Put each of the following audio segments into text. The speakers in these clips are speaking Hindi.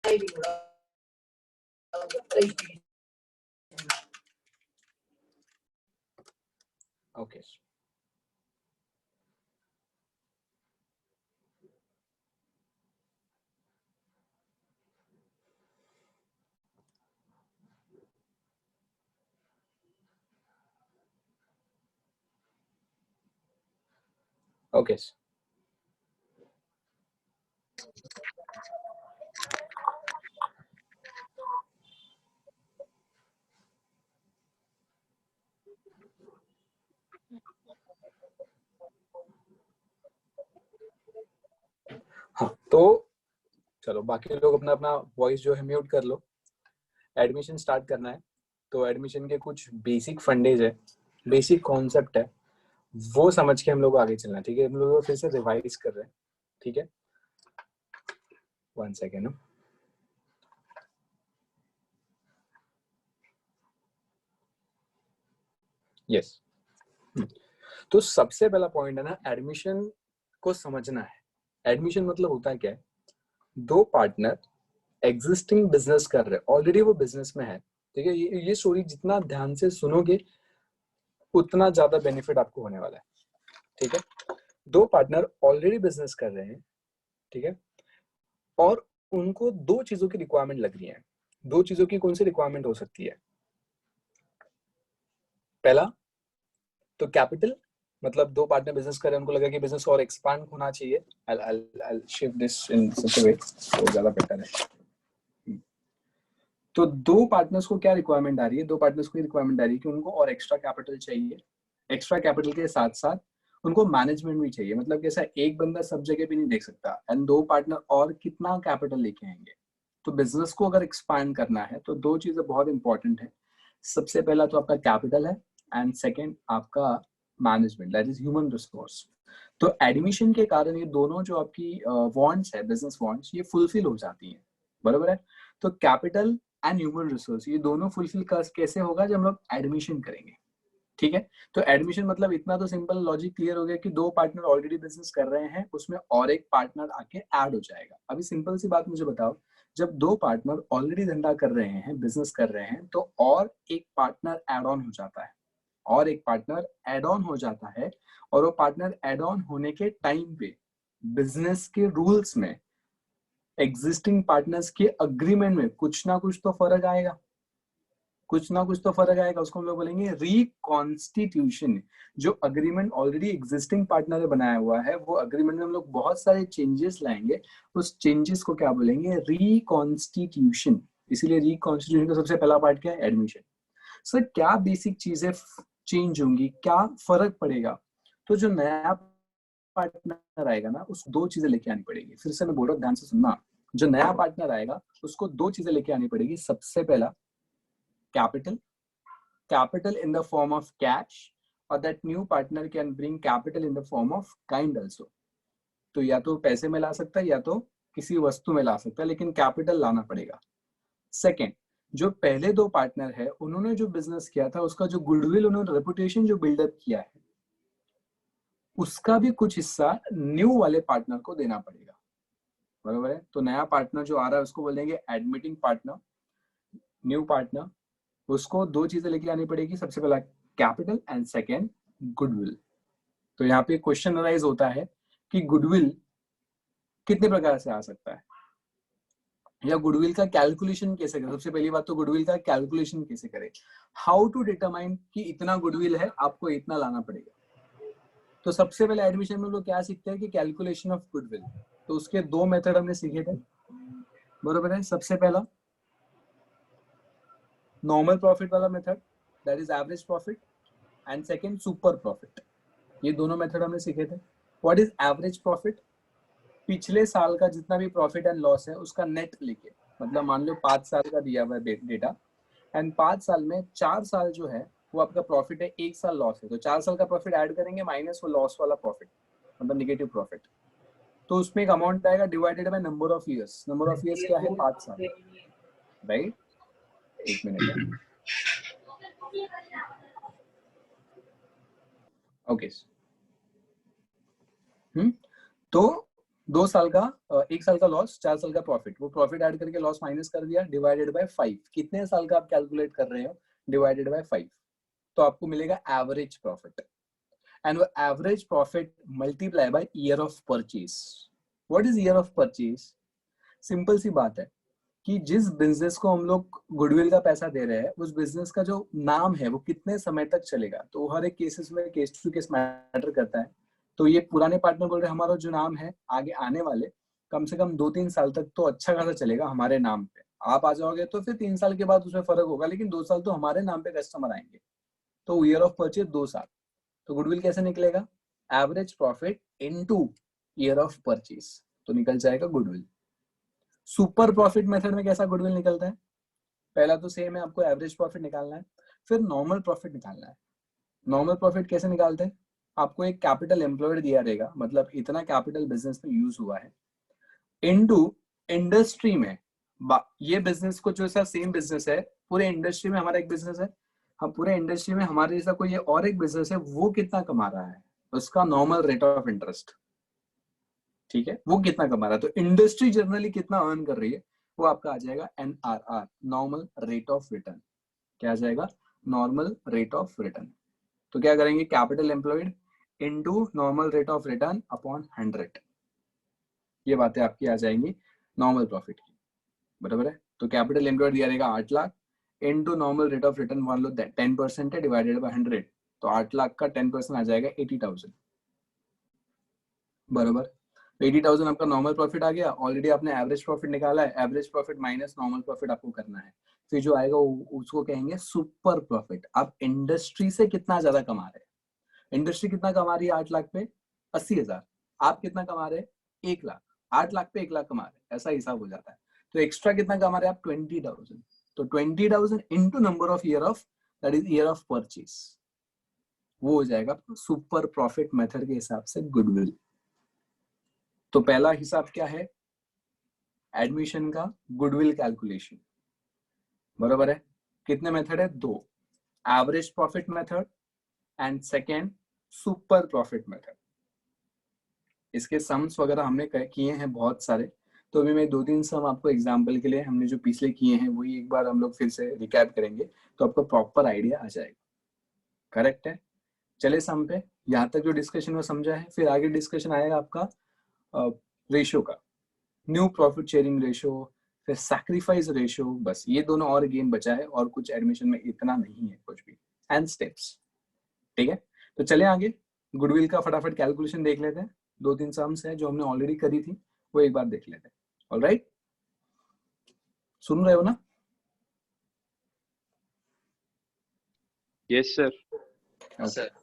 Okay. Okay. हाँ, तो चलो बाकी लोग अपना अपना वॉइस जो है म्यूट कर लो। एडमिशन स्टार्ट करना है, तो एडमिशन के कुछ बेसिक फंडेज है, बेसिक कॉन्सेप्ट है, वो समझ के हम लोग आगे चलना है। ठीक है, हम लोग फिर से रिवाइज कर रहे हैं। ठीक है, 1 सेकेंड। यस, तो सबसे पहला पॉइंट है ना, एडमिशन को समझना है। एडमिशन मतलब होता है क्या है, दो पार्टनर एग्जिस्टिंग बिजनेस कर रहे हैं, ऑलरेडी वो बिजनेस में है। ठीक है, ये स्टोरी जितना ध्यान से सुनोगे उतना ज्यादा बेनिफिट आपको होने वाला है। ठीक है, दो पार्टनर ऑलरेडी बिजनेस कर रहे हैं। ठीक है, और उनको दो चीजों की रिक्वायरमेंट लग रही है। दो चीजों की कौन सी रिक्वायरमेंट हो सकती है? पहला तो कैपिटल, मतलब दो पार्टनर बिजनेस कर रहे हैं, उनको लगा कि बिजनेस और एक्सपांड होना चाहिए। I'll shift this in such a way तो ज्यादा बेटर है। तो दो पार्टनर्स को क्या रिक्वायरमेंट आ रही है? दो पार्टनर्स को रिक्वायरमेंट आ रही है कि उनको और एक्स्ट्रा कैपिटल चाहिए। एक्स्ट्रा कैपिटल के साथ साथ उनको मैनेजमेंट भी चाहिए। मतलब कैसा, एक बंदा सब जगह भी नहीं देख सकता, एंड दो पार्टनर और कितना कैपिटल लेके आएंगे। तो बिजनेस को अगर एक्सपांड करना है तो दो चीजें बहुत इंपॉर्टेंट है। सबसे पहला तो आपका कैपिटल है, एंड सेकेंड आपका management, that is human resource. तो एडमिशन के कारण ये दोनों जो आपकी वांट्स है, बिजनेस वांट्स, ये फुलफिल हो जाती है। बराबर है। तो कैपिटल एंड ह्यूमन रिसोर्स ये दोनों फुलफिल कैसे होगा? जब हम लोग एडमिशन करेंगे। ठीक है, तो एडमिशन मतलब इतना तो सिंपल लॉजिक क्लियर हो गया कि दो पार्टनर ऑलरेडी बिजनेस कर रहे हैं, उसमें और एक पार्टनर आके ऐड हो जाएगा। अभी सिंपल सी बात मुझे बताओ, जब दो पार्टनर ऑलरेडी धंधा कर रहे हैं, बिजनेस कर रहे हैं, तो और एक पार्टनर एड ऑन हो जाता है। और एक पार्टनर एड ऑन हो जाता है, और वो पार्टनर एड ऑन होने के टाइम पे बिजनेस के रूल्स में, एग्जिस्टिंग पार्टनर्स के अग्रीमेंट में कुछ ना कुछ तो फर्क आएगा। कुछ ना कुछ तो फर्क आएगा, उसको हम लोग बोलेंगे रिकॉन्स्टिट्यूशन। जो अग्रीमेंट ऑलरेडी एग्जिस्टिंग पार्टनर ने बनाया हुआ है, वो अग्रीमेंट में हम लोग बहुत सारे चेंजेस लाएंगे। उस चेंजेस को क्या बोलेंगे? रिकॉन्स्टिट्यूशन। इसीलिए रिकॉन्स्टिट्यूशन का सबसे पहला पार्ट क्या है? एडमिशन। सर क्या बेसिक चीजें चेंज होंगी, क्या फर्क पड़ेगा? तो जो नया पार्टनर आएगा ना, उसको दो चीजें लेके आनी पड़ेगी। फिर से मैं बोल रहा हूँ, ध्यान से सुनना। जो नया पार्टनर आएगा उसको दो चीजें लेके आनी पड़ेगी। सबसे पहला capital, capital in the form of cash, और that new partner can bring capital in the form of kind also. तो या तो पैसे में ला सकता है या तो किसी वस्तु में ला सकता है, लेकिन कैपिटल लाना पड़ेगा। सेकेंड, जो पहले दो पार्टनर है, उन्होंने जो बिजनेस किया था, उसका जो गुडविल, उन्होंने रेपुटेशन जो बिल्डअप किया है, उसका भी कुछ हिस्सा न्यू वाले पार्टनर को देना पड़ेगा। बराबर है। तो नया पार्टनर जो आ रहा है उसको बोलेंगे एडमिटिंग पार्टनर। न्यू पार्टनर, उसको दो चीजें लेके आनी पड़ेगी। सबसे पहला कैपिटल, एंड सेकेंड गुडविल। तो यहाँ पे क्वेश्चन अराइज होता है कि गुडविल कितने प्रकार से आ सकता है, या गुडविल का कैलकुलेशन कैसे करें? सबसे पहली बात तो गुडविल का कैलकुलेशन कैसे करें? हाउ टू डिटरमाइन कि इतना गुडविल है, आपको इतना लाना पड़ेगा। तो सबसे पहले एडमिशन में लोग क्या सीखते हैं कि कैलकुलेशन ऑफ गुडविल। तो उसके दो मेथड हमने सीखे थे। बरोबर है। सबसे पहला नॉर्मल प्रॉफिट वाला method, that is average profit, and second super profit. ये दोनों मेथड हमने सीखे थे। What is average profit? पिछले साल का जितना भी प्रॉफिट एंड लॉस है उसका नेट लेके, मतलब मान लो 5 साल का दिया हुआ है डेटा, एंड 5 साल में 4 साल जो है वो आपका प्रॉफिट है, 1 साल लॉस है, तो 4 साल का प्रॉफिट ऐड करेंगे माइनस वो लॉस वाला प्रॉफिट, मतलब नेगेटिव प्रॉफिट। तो उसमें एक अमाउंट आएगा divided by number of years. Number of years क्या है? 5 साल, राइट? एक मिनट है। ओके। तो 2 साल का 1 साल का लॉस, 4 साल का प्रॉफिट, वो प्रॉफिट ऐड करके लॉस माइनस कर दिया, डिवाइडेड बाय 5, कितने साल का आप कैलकुलेट कर रहे हो, डिवाइडेड बाय 5, तो आपको मिलेगा एवरेज प्रॉफिट, एंड वो average profit multiply by year of purchase. What is year of purchase? Simple सी बात है कि जिस बिजनेस को हम लोग गुडविल का पैसा दे रहे हैं, उस बिजनेस का जो नाम है वो कितने समय तक चलेगा, तो हर एक केसेस में केस टू केस मैटर करता है। तो ये पुराने पार्टनर बोल रहे हैं हमारा जो नाम है आगे आने वाले कम से कम 2-3 साल तक तो अच्छा खासा चलेगा हमारे नाम पे। आप आ जाओगे तो फिर 3 साल के बाद उसमें फर्क होगा, लेकिन 2 साल तो हमारे नाम पे कस्टमर आएंगे। तो ईयर ऑफ परचेज 2 साल। तो गुडविल कैसे निकलेगा? Average profit into year of purchase, तो निकल जाएगा गुडविल। सुपर प्रॉफिट मेथड में कैसा गुडविल निकलता है? पहला तो सेम है, आपको एवरेज प्रॉफिट निकालना है, फिर नॉर्मल प्रॉफिट निकालना है। नॉर्मल प्रॉफिट कैसे निकालते हैं? आपको एक कैपिटल एम्प्लॉयड दिया रहेगा, मतलब इतना कैपिटल बिजनेस में यूज हुआ है, इनटू इंडस्ट्री में ये बिजनेस को जो सा सेम बिजनेस है, पूरे इंडस्ट्री में हमारा एक बिजनेस है, हम पूरे इंडस्ट्री में हमारे जैसा कोई और एक बिजनेस है, वो कितना कमा रहा है, उसका नॉर्मल रेट ऑफ इंटरेस्ट। ठीक है, वो कितना कमा रहा है, तो इंडस्ट्री जनरली कितना अर्न कर रही है, वो आपका आ जाएगा NRR, normal rate of return. क्या आ जाएगा? Normal rate of return. तो क्या करेंगे? Capital employed into normal rate of return upon 100, ये बातें आपकी आ जाएंगी नॉर्मल प्रॉफिट की, बराबर है। तो कैपिटल एम्प्लॉयड दिया रहेगा 8 lakh into normal rate of return मान लो 10% है, डिवाइडेड बाय 100, तो 8 लाख का 10% आ जाएगा 80,000, बराबर। तो 80,000 आपका नॉर्मल प्रॉफिट आ गया। ऑलरेडी आपने एवरेज प्रॉफिट निकाला है, average profit minus normal profit आपको करना है, फिर जो आएगा उसको कहेंगे सुपर प्रॉफिट। आप इंडस्ट्री से कितना ज्यादा कमा रहे हैं, इंडस्ट्री कितना कमा रही है 8 लाख पे 80,000, आप कितना कमा रहे हैं 1 लाख, 8 लाख पे 1 लाख कमा रहे हैं, ऐसा हिसाब हो जाता है। तो एक्स्ट्रा कितना कमा रहे हैं आप? 20,000, तो 20,000 into number of year of, that is year of purchase, वो हो जाएगा सुपर प्रॉफिट मेथड के हिसाब से गुडविल। तो पहला हिसाब क्या है? एडमिशन का गुडविल कैलकुलेशन, बराबर है। कितने मेथड है? 2, average profit method and second super profit method. इसके सम्स वगैरह हमने किए हैं बहुत सारे, तो अभी मैं 2-3 सम आपको एग्जांपल के लिए हमने जो पिछले किए हैं वही एक बार हम लोग फिर से रिकैप करेंगे, तो आपको प्रॉपर आइडिया आ जाएगा। करेक्ट है? चले सम पे, यहाँ तक जो डिस्कशन वो समझा है, फिर आगे डिस्कशन आएगा आपका रेशियो का, न्यू प्रॉफिट शेयरिंग रेशियो, फिर सैक्रिफाइस रेशियो, बस ये दोनों और गेम बचा है, और कुछ एडमिशन में इतना नहीं है कुछ भी, एंड स्टेप्स। ठीक है, तो चले आगे, गुडविल का फटाफट कैलकुलेशन देख लेते हैं। 2-3 सम्स है जो हमने ऑलरेडी करी थी, वो एक बार देख लेते हैं। ऑलराइट, सुन रहे हो ना? Yes sir. Sir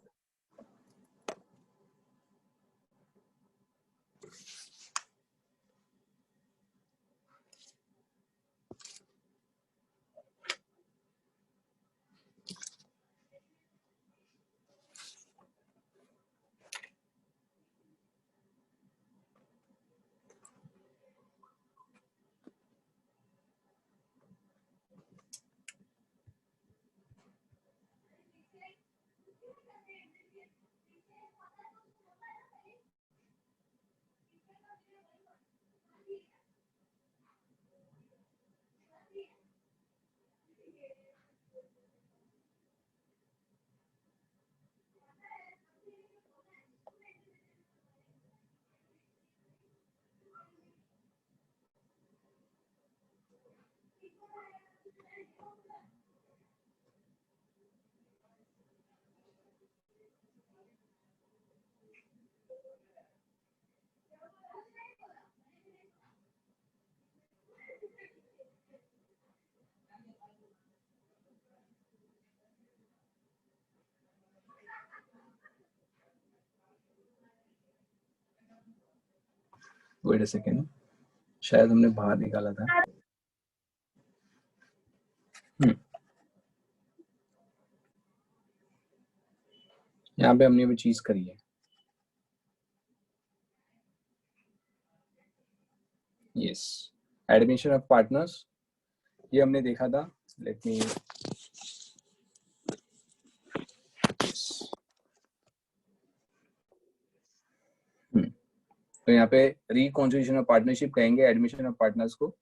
wait a second, शायद हमने बाहर निकाला था। यहाँ पे हमने भी चीज करी है। यस, एडमिशन ऑफ पार्टनर्स, ये हमने देखा था। लेट मी, तो यहाँ पे रिकॉन्स्टिट्यूशन ऑफ पार्टनरशिप कहेंगे एडमिशन ऑफ पार्टनर्स को।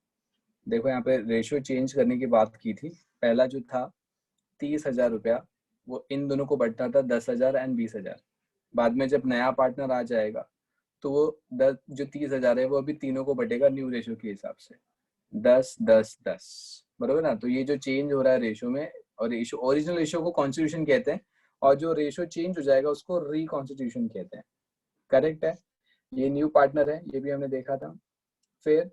देखो यहाँ पे रेशियो चेंज करने की बात की थी। पहला जो था 30,000 रुपया, वो इन दोनों को बंटना था 10,000 एंड 20,000। बाद में जब नया पार्टनर आ जाएगा तो वो 10 जो 30,000 है वो अभी तीनों को बटेगा न्यू रेशियो के हिसाब से 10 10 10, बराबर ना। तो ये जो चेंज हो रहा है रेशियो में, और रेशियो ओरिजिनल रेशियो को कॉन्स्टिट्यूशन कहते हैं, और जो रेशियो चेंज हो जाएगा उसको रिकॉन्स्टिट्यूशन कहते हैं। करेक्ट है। ये न्यू पार्टनर है, ये भी हमने देखा था। फिर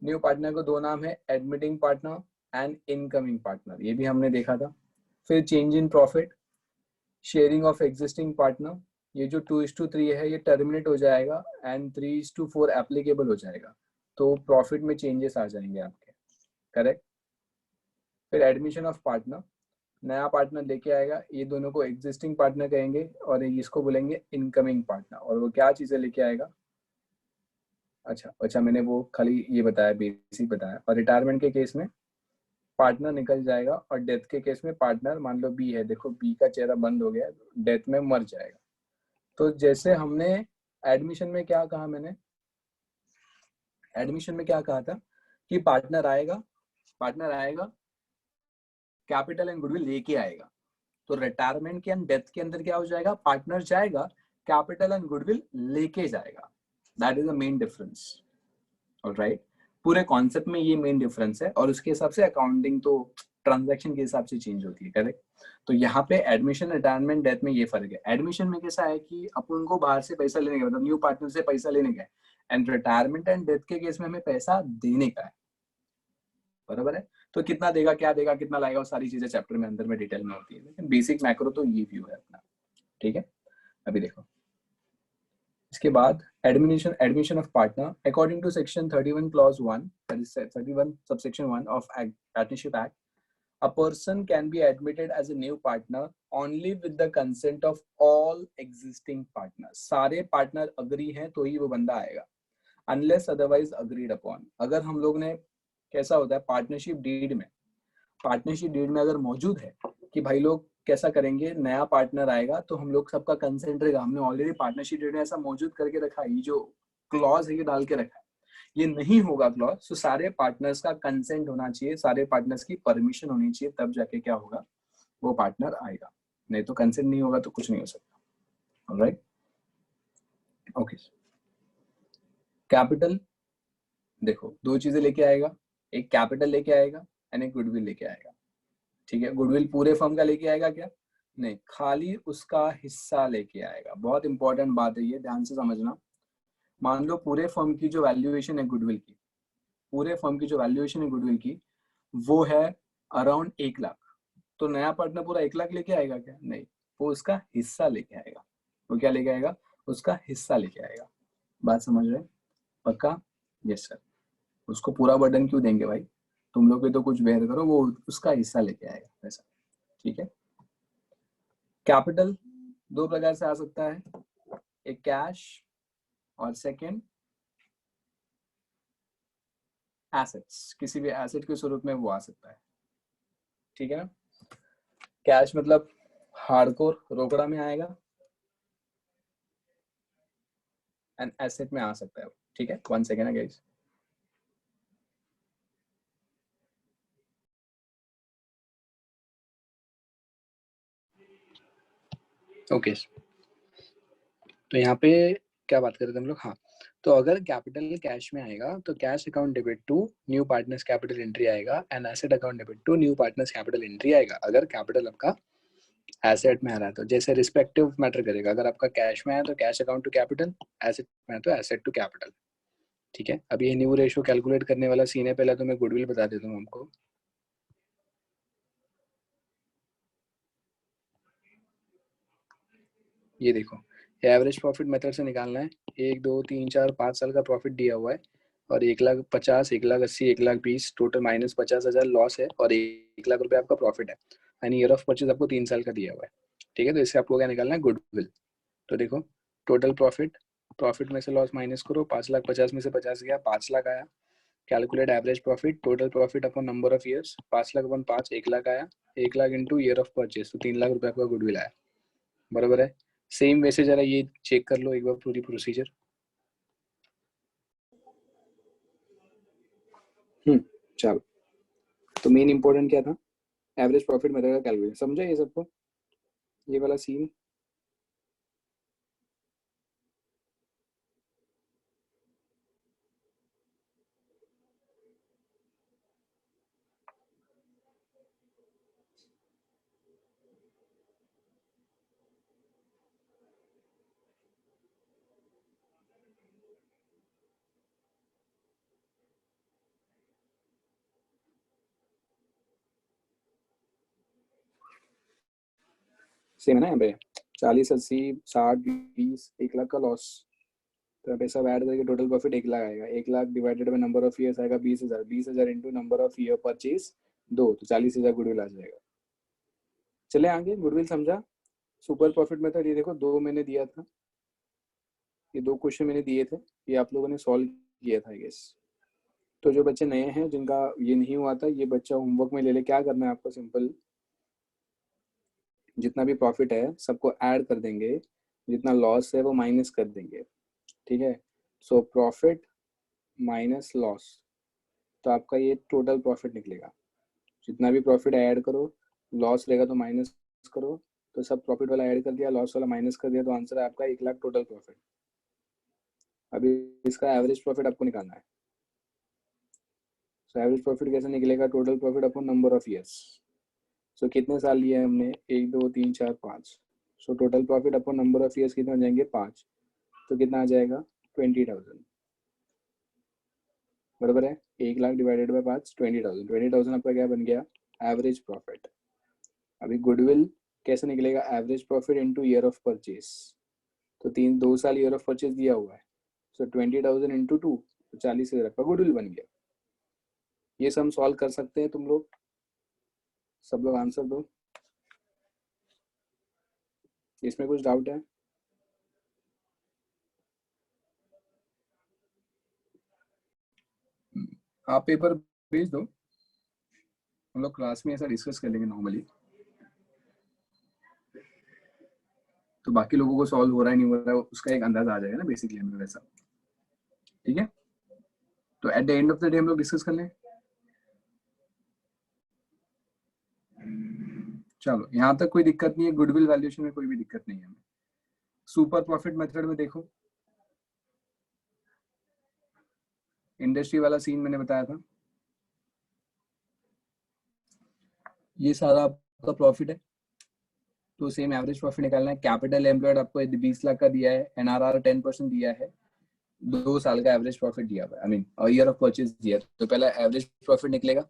न्यू पार्टनर को दो नाम है, admitting partner and incoming partner, ये भी हमने देखा था। फिर change in profit, sharing of existing partner, ये जो 2:3 है ये टर्मिनेट हो जाएगा एंड 3:4 एप्लीकेबल हो जाएगा, तो प्रॉफिट में चेंजेस आ जाएंगे आपके। करेक्ट। फिर एडमिशन ऑफ पार्टनर, नया पार्टनर लेके आएगा, ये दोनों को एग्जिस्टिंग पार्टनर कहेंगे और इसको बोलेंगे इनकमिंग पार्टनर। और वो क्या चीजें लेके आएगा? अच्छा मैंने वो खाली ये बताया, बेसिक बताया। और रिटायरमेंट के केस में पार्टनर निकल जाएगा, और डेथ के केस में पार्टनर, मान लो बी है, देखो बी का चेहरा बंद हो गया, डेथ में मर जाएगा। तो जैसे हमने एडमिशन में क्या कहा, मैंने एडमिशन में क्या कहा था कि पार्टनर आएगा कैपिटल एंड गुडविल लेके आएगा। तो रिटायरमेंट के एंड डेथ के अंदर क्या हो जाएगा? पार्टनर जाएगा, कैपिटल एंड गुडविल लेके जाएगा। That is the main difference. Alright, पूरे कॉन्सेप्ट में ये मेन डिफरेंस है, और उसके हिसाब से अकाउंटिंग तो ट्रांजैक्शन के हिसाब से चेंज होती है। करेक्ट। तो यहाँ पे एडमिशन, रिटायरमेंट, डेथ में ये फर्क है। एडमिशन में कैसा है कि अपन को बाहर से पैसा लेने का, मतलब न्यू पार्टनर से पैसा लेने का है, एंड रिटायरमेंट एंड डेथ के केस में हमें पैसा देने का है। बराबर है। तो कितना देगा, क्या देगा, कितना लाएगा, वो सारी चीजें चैप्टर में अंदर में डिटेल में होती है, लेकिन बेसिक मैक्रो तो ये व्यू है अपना। ठीक है। अभी देखो इसके बाद admission of partner according to section 31 clause 1, that is 31 subsection 1 of Partnership Act, a person can be admitted as a new partner only with the consent of all existing partners। सारे पार्टनर अग्री हैं तो ही वो बंदा आएगा, unless otherwise agreed upon। अगर हम लोग ने, कैसा होता है पार्टनरशिप डीड में अगर मौजूद है कि भाई लोग कैसा करेंगे, नया पार्टनर आएगा तो हम लोग सबका कंसेंट रहेगा, हमने ऑलरेडी पार्टनरशिप डीड में ऐसा मौजूद करके रखा है, ये जो क्लॉज है ये डाल के रखा है, ये नहीं होगा क्लॉज। तो सारे पार्टनर्स का कंसेंट होना चाहिए, सारे पार्टनर्स की परमिशन होनी चाहिए, तब जाके क्या होगा, वो पार्टनर आएगा। नहीं तो कंसेंट नहीं होगा तो कुछ नहीं हो सकता। Alright, okay. कैपिटल, देखो दो चीजें लेके आएगा, एक कैपिटल लेके आएगा एंड एक गुडविल लेके आएगा। ठीक है। गुडविल पूरे फर्म का लेके आएगा क्या? नहीं, खाली उसका हिस्सा लेके आएगा। बहुत इंपॉर्टेंट बात है ये, ध्यान से समझना। मान लो पूरे फर्म की जो वैल्यूएशन है गुडविल की, पूरे फर्म की जो वैल्यूएशन है गुडविल की, वो है अराउंड 1 लाख। तो नया पार्टनर पूरा 1 लाख लेके आएगा क्या? नहीं, वो उसका हिस्सा लेके आएगा। वो क्या लेके आएगा? उसका हिस्सा लेके आएगा। बात समझ रहे? पक्का? Yes sir. उसको पूरा बर्डन क्यों देंगे भाई, तुम लोग भी तो कुछ बेयर करो, वो उसका हिस्सा लेके आएगा पैसा। ठीक है। कैपिटल दो प्रकार से आ सकता है, एक कैश और सेकंड एसेट्स। किसी भी एसेट के स्वरूप में वो आ सकता है। ठीक है ना। कैश मतलब हार्डकोर रोकड़ा में आएगा, एंड एसेट में आ सकता है। ठीक है, 1 सेकेंड है गाइस। ओके, तो यहाँ पे क्या बात कर रहे थे हम लोग? हाँ, तो अगर कैपिटल कैश में आएगा तो cash account debit to new partners capital entry आएगा, and asset account debit to new partners capital entry आएगा। अगर कैपिटल आपका एसेट में आ रहा है तो जैसे रिस्पेक्टिव मैटर करेगा। अगर आपका कैश में है तो cash account to capital, asset में है तो एसेट टू कैपिटल। ठीक है। अब ये न्यू रेशियो कैलकुलेट करने वाला सीन है। पहले तो मैं गुडविल बता देता हूँ हमको। ये देखो, एवरेज प्रॉफिट मेथड से निकालना है। 1 2 3 4 5 साल का प्रॉफिट दिया हुआ है, और 1,50,000, 1,80,000, 1,20,000 टोटल माइनस 50,000 लॉस है, और 1 लाख रुपए आपका प्रॉफिट है, यानी ईयर ऑफ परचेज आपको 3 साल का दिया हुआ है। ठीक है। तो इससे आपको क्या निकालना है? गुडविल। तो देखो टोटल प्रॉफिट में से लॉस माइनस करो, 5,50,000 में से 50 गया, 5 लाख आया। Calculate average profit, total profit upon number of years, 5 lakh upon 5, 1 lakh आया, 1 lakh into year of purchase, तो 3 लाख रुपए आपका गुडविल आया। बराबर है। सेम वैसे जरा ये चेक कर लो एक बार पूरी प्रोसीजर। चलो, तो मेन इंपॉर्टेंट क्या था, एवरेज प्रॉफिट मेथड का कैलकुलेशन, समझा ये सबको, ये वाला सीन। सेम है ना यहाँ पे, 40, 80, 60, 20, 1 लाख का लॉस, तो आप सब ऐड करके टोटल प्रॉफिट 1 लाख आएगा। 1 lakh divided by number of years आएगा 20,000, 20,000 into number of year purchase 2, तो 40,000 गुडविल आ जाएगा। चले आगे, गुडविल समझा। सुपर प्रॉफिट मेथड, ये देखो 2 मैंने दिया था, ये 2 क्वेश्चन मैंने दिए थे, ये आप लोगों ने सॉल्व किया था आई गेस। तो जो बच्चे नए हैं जिनका ये नहीं हुआ था, ये बच्चा होमवर्क में ले ले। क्या करना है आपको, सिंपल, जितना भी प्रॉफिट है सबको ऐड कर देंगे, जितना लॉस है वो माइनस कर देंगे, ठीक है। सो प्रॉफिट माइनस लॉस, तो आपका ये टोटल प्रॉफिट निकलेगा। जितना भी प्रॉफिट ऐड करो, लॉस रहेगा तो माइनस करो, तो सब प्रॉफिट वाला ऐड कर दिया, लॉस वाला माइनस कर दिया, तो आंसर है आपका 1 लाख टोटल प्रॉफिट। अभी इसका एवरेज प्रॉफिट आपको निकालना है। सो एवरेज प्रॉफिट कैसे निकलेगा, total profit upon number of years. So कितने साल लिए हैं हमने, 1, 2, 3, 4, 5। So total profit upon number of years कितने हो जाएंगे, 5, तो कितना आ जाएगा 20,000, बराबर है। 1 लाख डिवाइडेड बाय 5, 20,000, 20,000 आपका क्या बन गया, एवरेज प्रॉफिट। अभी गुडविल कैसे निकलेगा, average profit into year of purchase, तो 2 साल ईयर ऑफ परचेज दिया हुआ है, सो 20,000 इंटू 2, तो 40,000 का गुडविल बन गया। ये सम सॉल्व कर सकते हैं तुम लोग, सब लोग आंसर दो, इसमें कुछ डाउट है। आप पेपर भेज दो, हम लोग क्लास में ऐसा डिस्कस कर लेंगे नॉर्मली, तो बाकी लोगों को सॉल्व हो रहा है नहीं हो रहा है उसका एक अंदाजा आ जाएगा ना बेसिकली हमें वैसा, ठीक है। तो at the end of the day हम लोग डिस्कस कर लें। चलो, यहाँ तक कोई दिक्कत नहीं है, गुडविल वैल्यूएशन में कोई भी दिक्कत नहीं है हमें। सुपर प्रॉफिट मेथड में देखो, इंडस्ट्री वाला सीन मैंने बताया था, ये सारा आपका प्रॉफिट है, तो सेम एवरेज प्रॉफिट निकालना है। कैपिटल एम्प्लॉयड आपको 20 लाख का दिया है, एनआरआर 10% दिया है, 2 साल का एवरेज प्रॉफिट दिया हुआ है, I mean year of purchase दिया है, तो पहला एवरेज प्रॉफिट निकलेगा,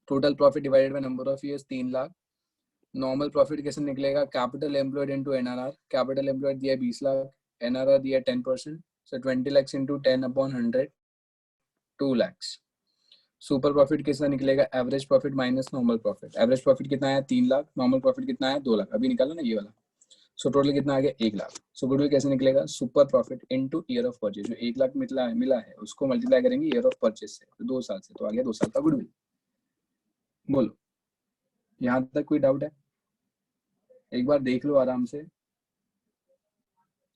total profit divided by number of years 3 lakh. Normal profit कैसे निकलेगा, capital employed into NRR, capital employed दिया 20 लाख, एनआरआर दिया 10%, सो 20 lakhs into 10 upon 100, 2 lakhs। Super profit कितना निकलेगा, average profit minus normal profit. Average profit कितना है, 3 लाख, नॉर्मल प्रॉफिट कितना है, 2 लाख, अभी निकाला ना ये वाला। सो टोटल कितना आ गया, 1 लाख। सो गुडविल कैसे निकलेगा, super profit into year of purchase, जो 1 लाख मिला है उसको मल्टीप्लाई करेंगे ईयर ऑफ परचेज से, तो 2 साल से, तो आ गया 2 साल का गुडविल। बोलो, यहाँ तक कोई डाउट है, एक बार देख लो आराम से,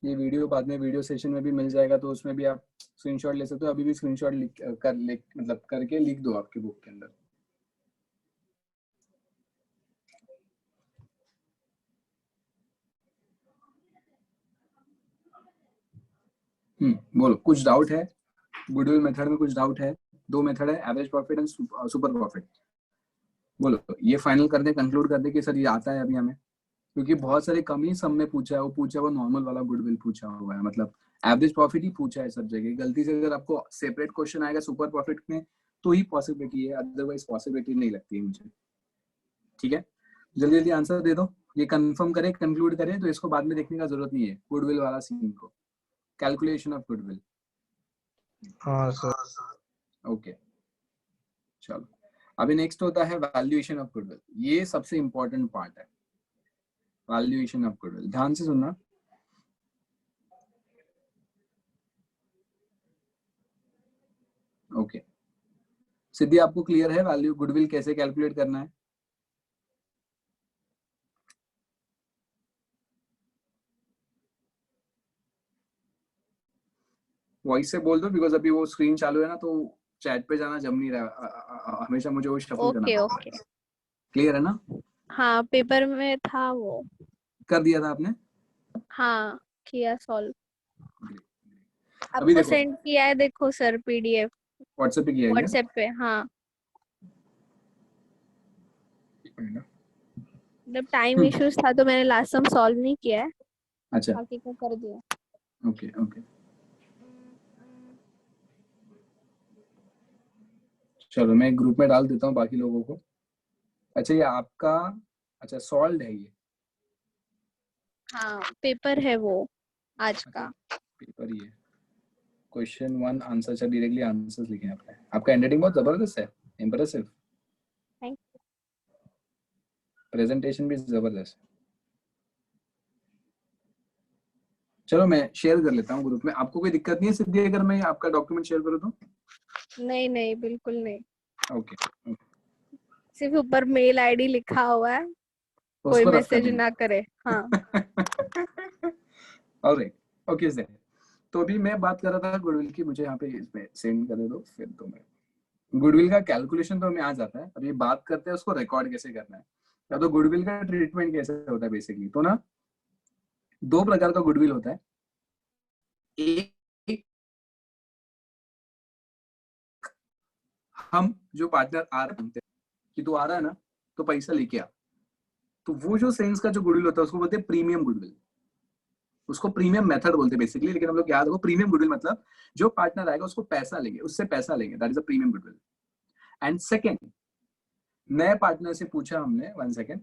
ये वीडियो बाद में वीडियो सेशन में भी मिल जाएगा, तो उसमें भी आप स्क्रीनशॉट ले सकते हो, अभी भी स्क्रीनशॉट मतलब करके लिख दो आपकी बुक के अंदर। बोलो, कुछ डाउट है, गुडविल मेथड में कुछ डाउट है। 2 मेथड है, average profit and super profit. बोलो, ये फाइनल कर दे, कंक्लूड कर दे कि सर ये आता है अभी हमें, क्योंकि बहुत सारे कम ही सम में पूछा है, वो नॉर्मल वाला गुडविल पूछा हुआ है, मतलब एवरेज प्रॉफिट ही पूछा है सब जगह। गलती से अगर आपको सेपरेट क्वेश्चन आएगा सुपर प्रॉफिट में तो ही पॉसिबिलिटी है, अदरवाइज पॉसिबिलिटी नहीं लगती है मुझे, ठीक है। जल्दी जल्दी आंसर दे दो, ये कंफर्म करे, कंक्लूड करे, तो इसको बाद में देखने का जरूरत नहीं है, गुडविल वाला सीन को, कैलकुलेशन ऑफ गुडविल। हाँ सर। ओके, चलो, अभी नेक्स्ट होता है वैल्यूएशन ऑफ गुडविल, ये सबसे इंपॉर्टेंट पार्ट है, वैल्यूएशन ऑफ गुडविल, ध्यान से सुनना। ओके, सिद्धि आपको क्लियर है वैल्यू गुडविल कैसे कैलकुलेट करना है? वॉइस से बोल दो, बिकॉज अभी वो स्क्रीन चालू है ना, तो चैट पे जाना जम नहीं रहा, हमेशा मुझे वो शफल करना ओके पड़ता ओके। है। क्लियर है ना? हाँ पेपर में था वो। कर दिया था आपने? हाँ किया सॉल्व। अभी आपको देखो सेंड किया है, देखो सर पीडीएफ व्हाट्सएप पे किया है क्या? व्हाट्सएप पे। हाँ जब टाइम इश्यूज था तो मैंने लास्ट सम सॉल्व नहीं किया है, अच्छा बाकी का कर दिया। ओके ओके, चलो मैं एक ग्रुप में डाल देता हूँ बाकी लोगों को। अच्छा ये आपका, अच्छा सॉल्व है ये? हाँ पेपर है वो आज अच्छा का। पेपर ही है। क्वेश्चन 1 आंसर, अच्छा डायरेक्टली आंसर्स लिखे हैं आपने। आपका हैंडराइटिंग बहुत जबरदस्त है, इंप्रेसिव। थैंक प्रेजेंटेशन भी जबरदस्त है। चलो मैं शेयर कर लेता हूँ ग्रुप में, आपको कोई दिक्कत नहीं है सिद्धि अगर मैं आपका डॉक्यूमेंट शेयर करूँ तो? नहीं नहीं बिल्कुल नहीं, ओके सिर्फ ऊपर मेल आईडी लिखा हुआ है, कोई उसको रफ कर मैसेज देंगे। ना करे। हाँ ऑलराइट ओके सर। तो अभी मैं बात कर रहा था गुडविल की, मुझे यहाँ पे इसमें सेंड कर दो फिर। तो मैं गुडविल का कैलकुलेशन तो हमें आ जाता है, अभी बात करते हैं उसको रिकॉर्ड कैसे करना है, या तो गुडविल का ट्रीटमेंट कैसे होता है बेसिकली। तो ना दो प्रकार का गुडविल होता है। एक, हम जो पार्टनर आ रहे हैं कि तू आ रहा है ना तो पैसा लेके आ, तो वो जो सेंस का जो गुडविल होता है उसको बोलते हैं प्रीमियम गुडविल। उसको प्रीमियम मेथड बोलते हैं बेसिकली, लेकिन हम लोग याद रखो प्रीमियम गुडविल मतलब जो पार्टनर आएगा उसको पैसा लेंगे, उससे पैसा लेंगे, that is a premium goodwill. And second, नए पार्टनर से पूछा हमने, 1 सेकेंड,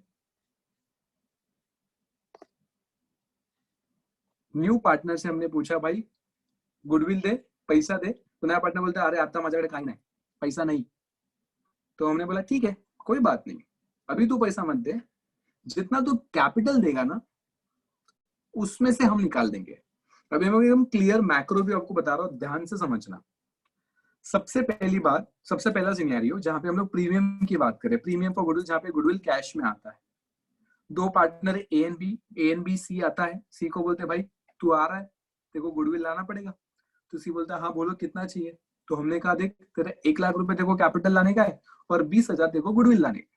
न्यू पार्टनर से हमने पूछा भाई गुडविल दे, पैसा दे, तो नया पार्टनर बोलता है अरे आता माझ्याकडे काही नाही, पैसा नहीं। तो हमने बोला ठीक है कोई बात नहीं, अभी तू पैसा मत दे, जितना तू कैपिटल देगा ना उसमें से हम निकाल देंगे। अभी मैं एकदम क्लियर मैक्रो भी आपको बता रहा हूँ, ध्यान से समझना। सबसे पहली बात, सबसे पहला सिनेरियो जहां पे हम लोग प्रीमियम की बात करें, प्रीमियम फॉर गुडविल, जहां पे गुडविल कैश में आता है। दो पार्टनर ए एंड बी, सी आता है, सी को बोलते हैं भाई तू आ रहा है, तेरे को गुडविल लाना पड़ेगा। तो सी बोलता है हाँ बोलो कितना चाहिए। तो हमने कहा देख तेरा 1 लाख रुपए तेरे को कैपिटल लाने का है और 20,000 तेरे को गुडविल लाने का।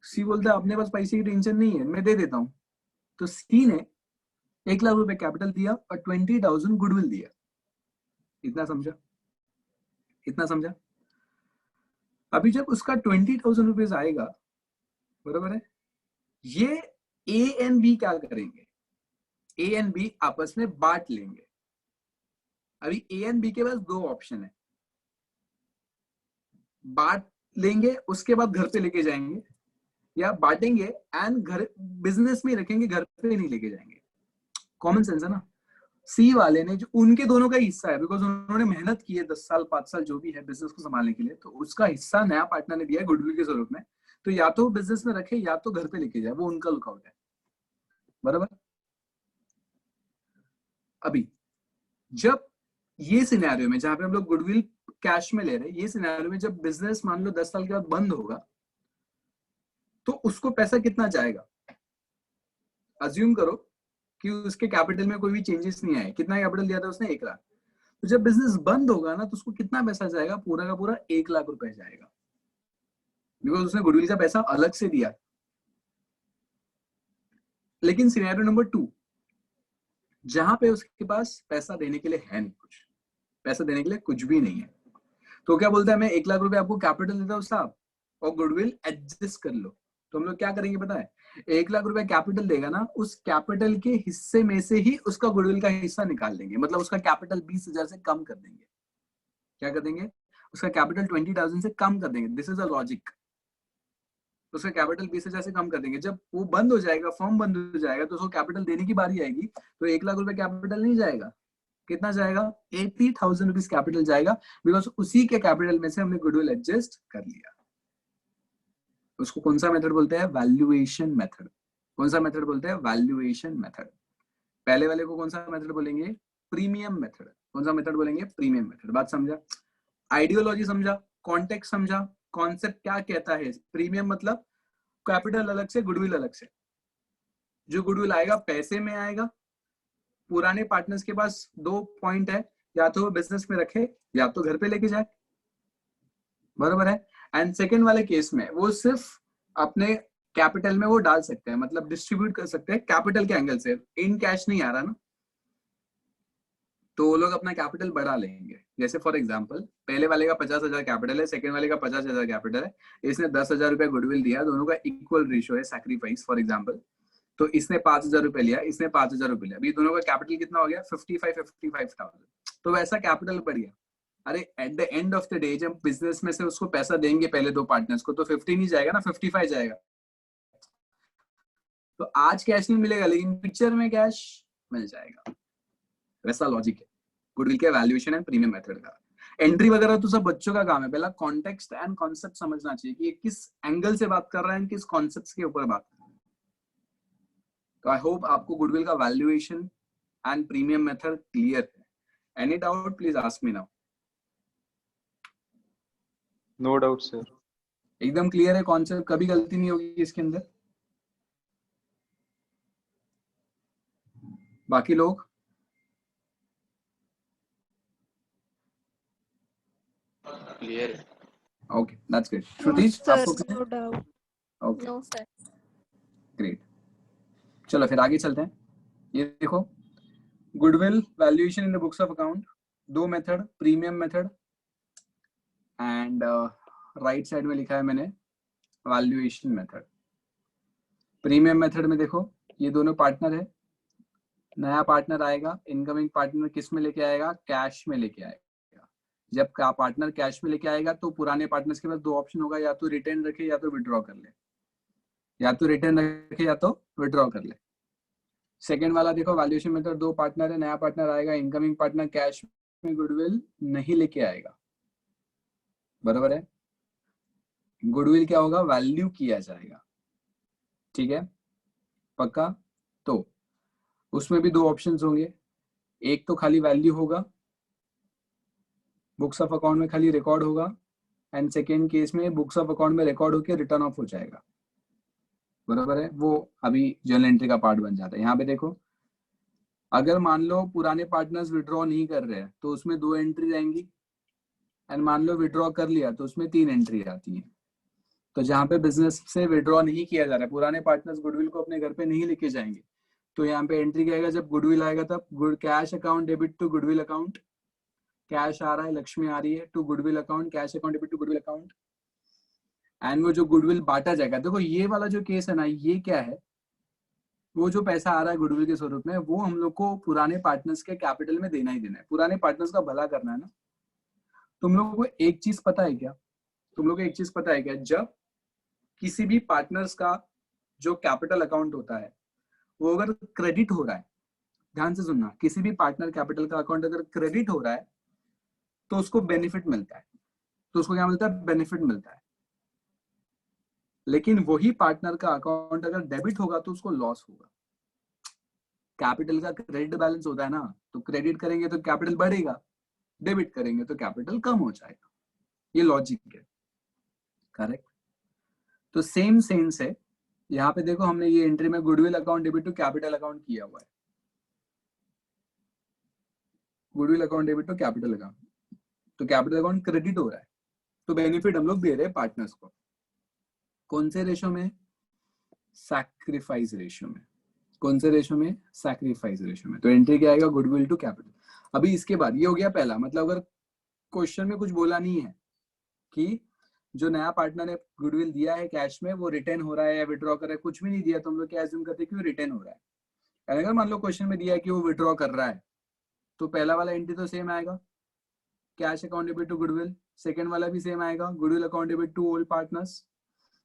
सी बोलता है अपने पास पैसे की टेंशन नहीं है, मैं दे देता हूँ। तो सी ने 1 लाख रुपए कैपिटल दिया और 20,000 गुडविल दिया। इतना समझा? इतना समझा? अभी जब उसका 20,000 रुपीज आएगा, बराबर है, ये ए एंड बी क्या करेंगे, ए एंड बी आपस में बांट लेंगे। अभी ए एंड बी के पास दो ऑप्शन है, बांट लेंगे उसके बाद घर पे लेके जाएंगे, या बांटेंगे एंड घर बिजनेस में रखेंगे, घर पे नहीं लेके जाएंगे। कॉमन सेंस है ना? सी वाले ने, जो उनके दोनों का हिस्सा है, बिकॉज उन्होंने मेहनत की है 10 साल 5 साल जो भी है बिजनेस को संभालने के लिए, तो उसका हिस्सा नया पार्टनर ने दिया है गुडविल के स्वरूप में। तो या तो बिजनेस में रखे या तो घर पे लेके जाए, वो उनका लुकआउट है, बराबर। अभी जब ये सिनेरियो में जहां पे हम लोग गुडविल कैश में ले रहे हैं, ये सिनेरियो में जब बिजनेस मान लो 10 साल के बाद बंद होगा, तो उसको पैसा कितना जाएगा? अज्यूम करो कि उसके कैपिटल में कोई भी चेंजेस नहीं आए। कितना कैपिटल दिया था उसने? 1 लाख। तो जब बिजनेस बंद होगा ना तो उसको कितना पैसा जाएगा? पूरा का पूरा 1 लाख रुपए जाएगा, बिकॉज उसने गुडविल का पैसा अलग से दिया। लेकिन सिनेरियो नंबर 2, जहां पे उसके पास पैसा देने के लिए है नहीं, कुछ पैसा देने के लिए कुछ भी नहीं है, तो क्या बोलता है मैं 1 लाख रुपए आपको कैपिटल देता हूँ साहब, और गुडविल एडजस्ट कर लो। तो हम लोग क्या करेंगे पता है? 1 लाख रुपए कैपिटल देगा ना, उस कैपिटल के हिस्से में से ही उसका गुडविल का हिस्सा निकाल देंगे, मतलब उसका कैपिटल 20,000 से कम कर देंगे। क्या कर देंगे? उसका कैपिटल 20,000 से कम कर देंगे। This is a logic. उसका कैपिटल 20,000 से कम कर देंगे। जब वो बंद हो जाएगा, फॉर्म बंद हो जाएगा, तो उसको कैपिटल देने की बारी आएगी, तो 1 लाख रुपए कैपिटल नहीं जाएगा। कितना जाएगा? 80,000 रुपीज कैपिटल जाएगा, बिकॉज उसी के कैपिटल में से हमने गुडविल एडजस्ट कर लिया। उसको कौन सा मेथड बोलते हैं? Valuation method. कौन सा मेथड बोलते हैं? Valuation method. पहले वाले को कौन सा मेथड बोलेंगे? Premium method. कौन सा मेथड बोलेंगे? Premium method. बात समझा? आइडियोलॉजी समझा? कॉन्टेक्स्ट समझा? कॉन्सेप्ट क्या कहता है? प्रीमियम मतलब कैपिटल अलग से, गुडविल अलग से। जो गुडविल आएगा पैसे में आएगा। पुराने पार्टनर्स के पास दो पॉइंट है, या तो वो बिजनेस में रखे या तो घर पे लेके जाए। बरोबर है। एंड सेकेंड वाले केस में वो सिर्फ अपने कैपिटल में वो डाल सकते हैं, मतलब डिस्ट्रीब्यूट कर सकते हैं कैपिटल के एंगल से, इन कैश नहीं आ रहा ना, तो वो लोग अपना कैपिटल बढ़ा लेंगे। जैसे फॉर एग्जांपल पहले वाले का 50,000 कैपिटल है, सेकंड वाले का 50,000 कैपिटल है, इसने 10,000 रुपए गुडविल दिया, दोनों का इक्वल रेशियो है सैक्रिफाइस फॉर एग्जांपल, तो इसने 5,000 रुपए लिया, इसने 5,000 रुपए लिया, अभी दोनों का कैपिटल कितना हो गया 55,000, तो वैसा कैपिटल बढ़ गया। अरे at the end of the day जब बिजनेस में से उसको पैसा देंगे पहले दो पार्टनर्स को, तो 50 नहीं जाएगा ना, 55 जाएगा। तो आज कैश नहीं मिलेगा लेकिन पिक्चर में कैश मिल जाएगा, वैसा लॉजिक है गुडविल के वैल्यूएशन एंड प्रीमियम मेथड का। एंट्री वगैरह तो सब बच्चों का काम है, पहला कॉन्टेक्स्ट एंड कॉन्सेप्ट समझना चाहिए कि ये किस एंगल से बात कर रहा है, किस कॉन्सेप्ट्स के ऊपर बात कर रहा है। तो आई होप आपको गुडविल का valuation and premium method clear है। Any doubt please ask me now. No doubt sir. एकदम क्लियर है कॉन्सेप्ट, कभी गलती नहीं होगी इसके अंदर। बाकी लोग क्लियर है। Okay that's great. श्रुतिज आपको no doubt. Okay no sir. Great, चलो फिर आगे चलते हैं। ये देखो goodwill valuation in the books of account, दो method, premium method and right side में लिखा है मैंने वैल्यूएशन मेथड। प्रीमियम मेथड में देखो ये दोनों पार्टनर है, नया पार्टनर आएगा, इनकमिंग पार्टनर किस में लेके आएगा, कैश में लेके आएगा। जब का पार्टनर कैश में लेके आएगा तो पुराने पार्टनर्स के पास दो ऑप्शन होगा, या तो रिटेन रखे या तो विड्रॉ कर ले, या तो रिटेन रखे या तो विड्रॉ कर ले। सेकेंड वाला देखो वैल्यूएशन मेथड, दो पार्टनर है, नया पार्टनर आएगा, इनकमिंग पार्टनर कैश में गुडविल नहीं लेके आएगा, बराबर है। गुडविल क्या होगा, वैल्यू किया जाएगा, ठीक है पक्का। तो उसमें भी दो ऑप्शंस होंगे, एक तो खाली वैल्यू होगा, बुक्स ऑफ अकाउंट में खाली रिकॉर्ड होगा, एंड सेकेंड केस में बुक्स ऑफ अकाउंट में रिकॉर्ड होकर रिटर्न ऑफ हो जाएगा, बराबर है। वो अभी जर्नल एंट्री का पार्ट बन जाता है। यहाँ पे देखो अगर मान लो पुराने पार्टनर्स विड्रॉ नहीं कर रहे हैं तो उसमें दो एंट्री आएंगी, एंड मान लो विड्रॉ कर लिया तो उसमें तीन एंट्री आती है। तो जहाँ पे बिजनेस से विड्रॉ नहीं किया जा रहा है, पुराने पार्टनर्स गुडविल को अपने घर पे नहीं लेके जाएंगे, तो यहाँ पे एंट्री क्या आएगा, जब गुडविल आएगा तब cash account debit to goodwill account, cash आ रहा है, लक्ष्मी आ रही है, to goodwill account, cash account debit to goodwill account, and वो जो गुडविल बांटा जाएगा। देखो ये वाला जो केस है ना, ये क्या है, वो जो पैसा आ रहा है गुडविल के स्वरूप में, वो हम लोग को पुराने पार्टनर्स के कैपिटल में देना ही देना है, पुराने पार्टनर्स का भला करना है ना। तुम लोगों को एक चीज पता है क्या, तुम लोग को एक चीज पता है क्या, जब किसी भी पार्टनर्स का जो कैपिटल अकाउंट होता है वो अगर क्रेडिट हो रहा है, ध्यान से सुनना, किसी भी पार्टनर कैपिटल का अकाउंट अगर क्रेडिट हो रहा है तो उसको बेनिफिट मिलता है, तो उसको क्या मिलता है, बेनिफिट मिलता है। लेकिन वही पार्टनर का अकाउंट अगर डेबिट होगा तो उसको लॉस होगा। कैपिटल का क्रेडिट बैलेंस होता है ना, तो क्रेडिट करेंगे तो कैपिटल बढ़ेगा, डेबिट करेंगे तो कैपिटल कम हो जाएगा, ये लॉजिक है, करेक्ट। तो सेम सेंस है यहाँ पे, देखो हमने ये एंट्री में goodwill account debit to capital account किया हुआ है, goodwill account debit to capital account, तो कैपिटल अकाउंट क्रेडिट हो रहा है, तो बेनिफिट हम लोग दे रहे हैं पार्टनर्स को। कौन से रेशो में, सैक्रिफाइस रेशो में, कौन से रेशो में, सैक्रिफाइस रेशो में। तो एंट्री क्या आएगा, गुडविल टू कैपिटल। अभी इसके बाद ये हो गया पहला, मतलब अगर क्वेश्चन में कुछ बोला नहीं है कि जो नया पार्टनर ने गुडविल दिया है कैश में वो रिटेन हो रहा है या विड्रॉ कर रहा है, कुछ भी नहीं दिया तो हम लोग क्या एज्यूम करते हैं कि वो रिटेन हो रहा है। अगर मान लो क्वेश्चन में दिया है कि वो विड्रॉ कर रहा है, तो पहला वाला एंट्री तो सेम आएगा, cash account debit to goodwill, second वाला भी सेम आएगा, goodwill account debit to old partners,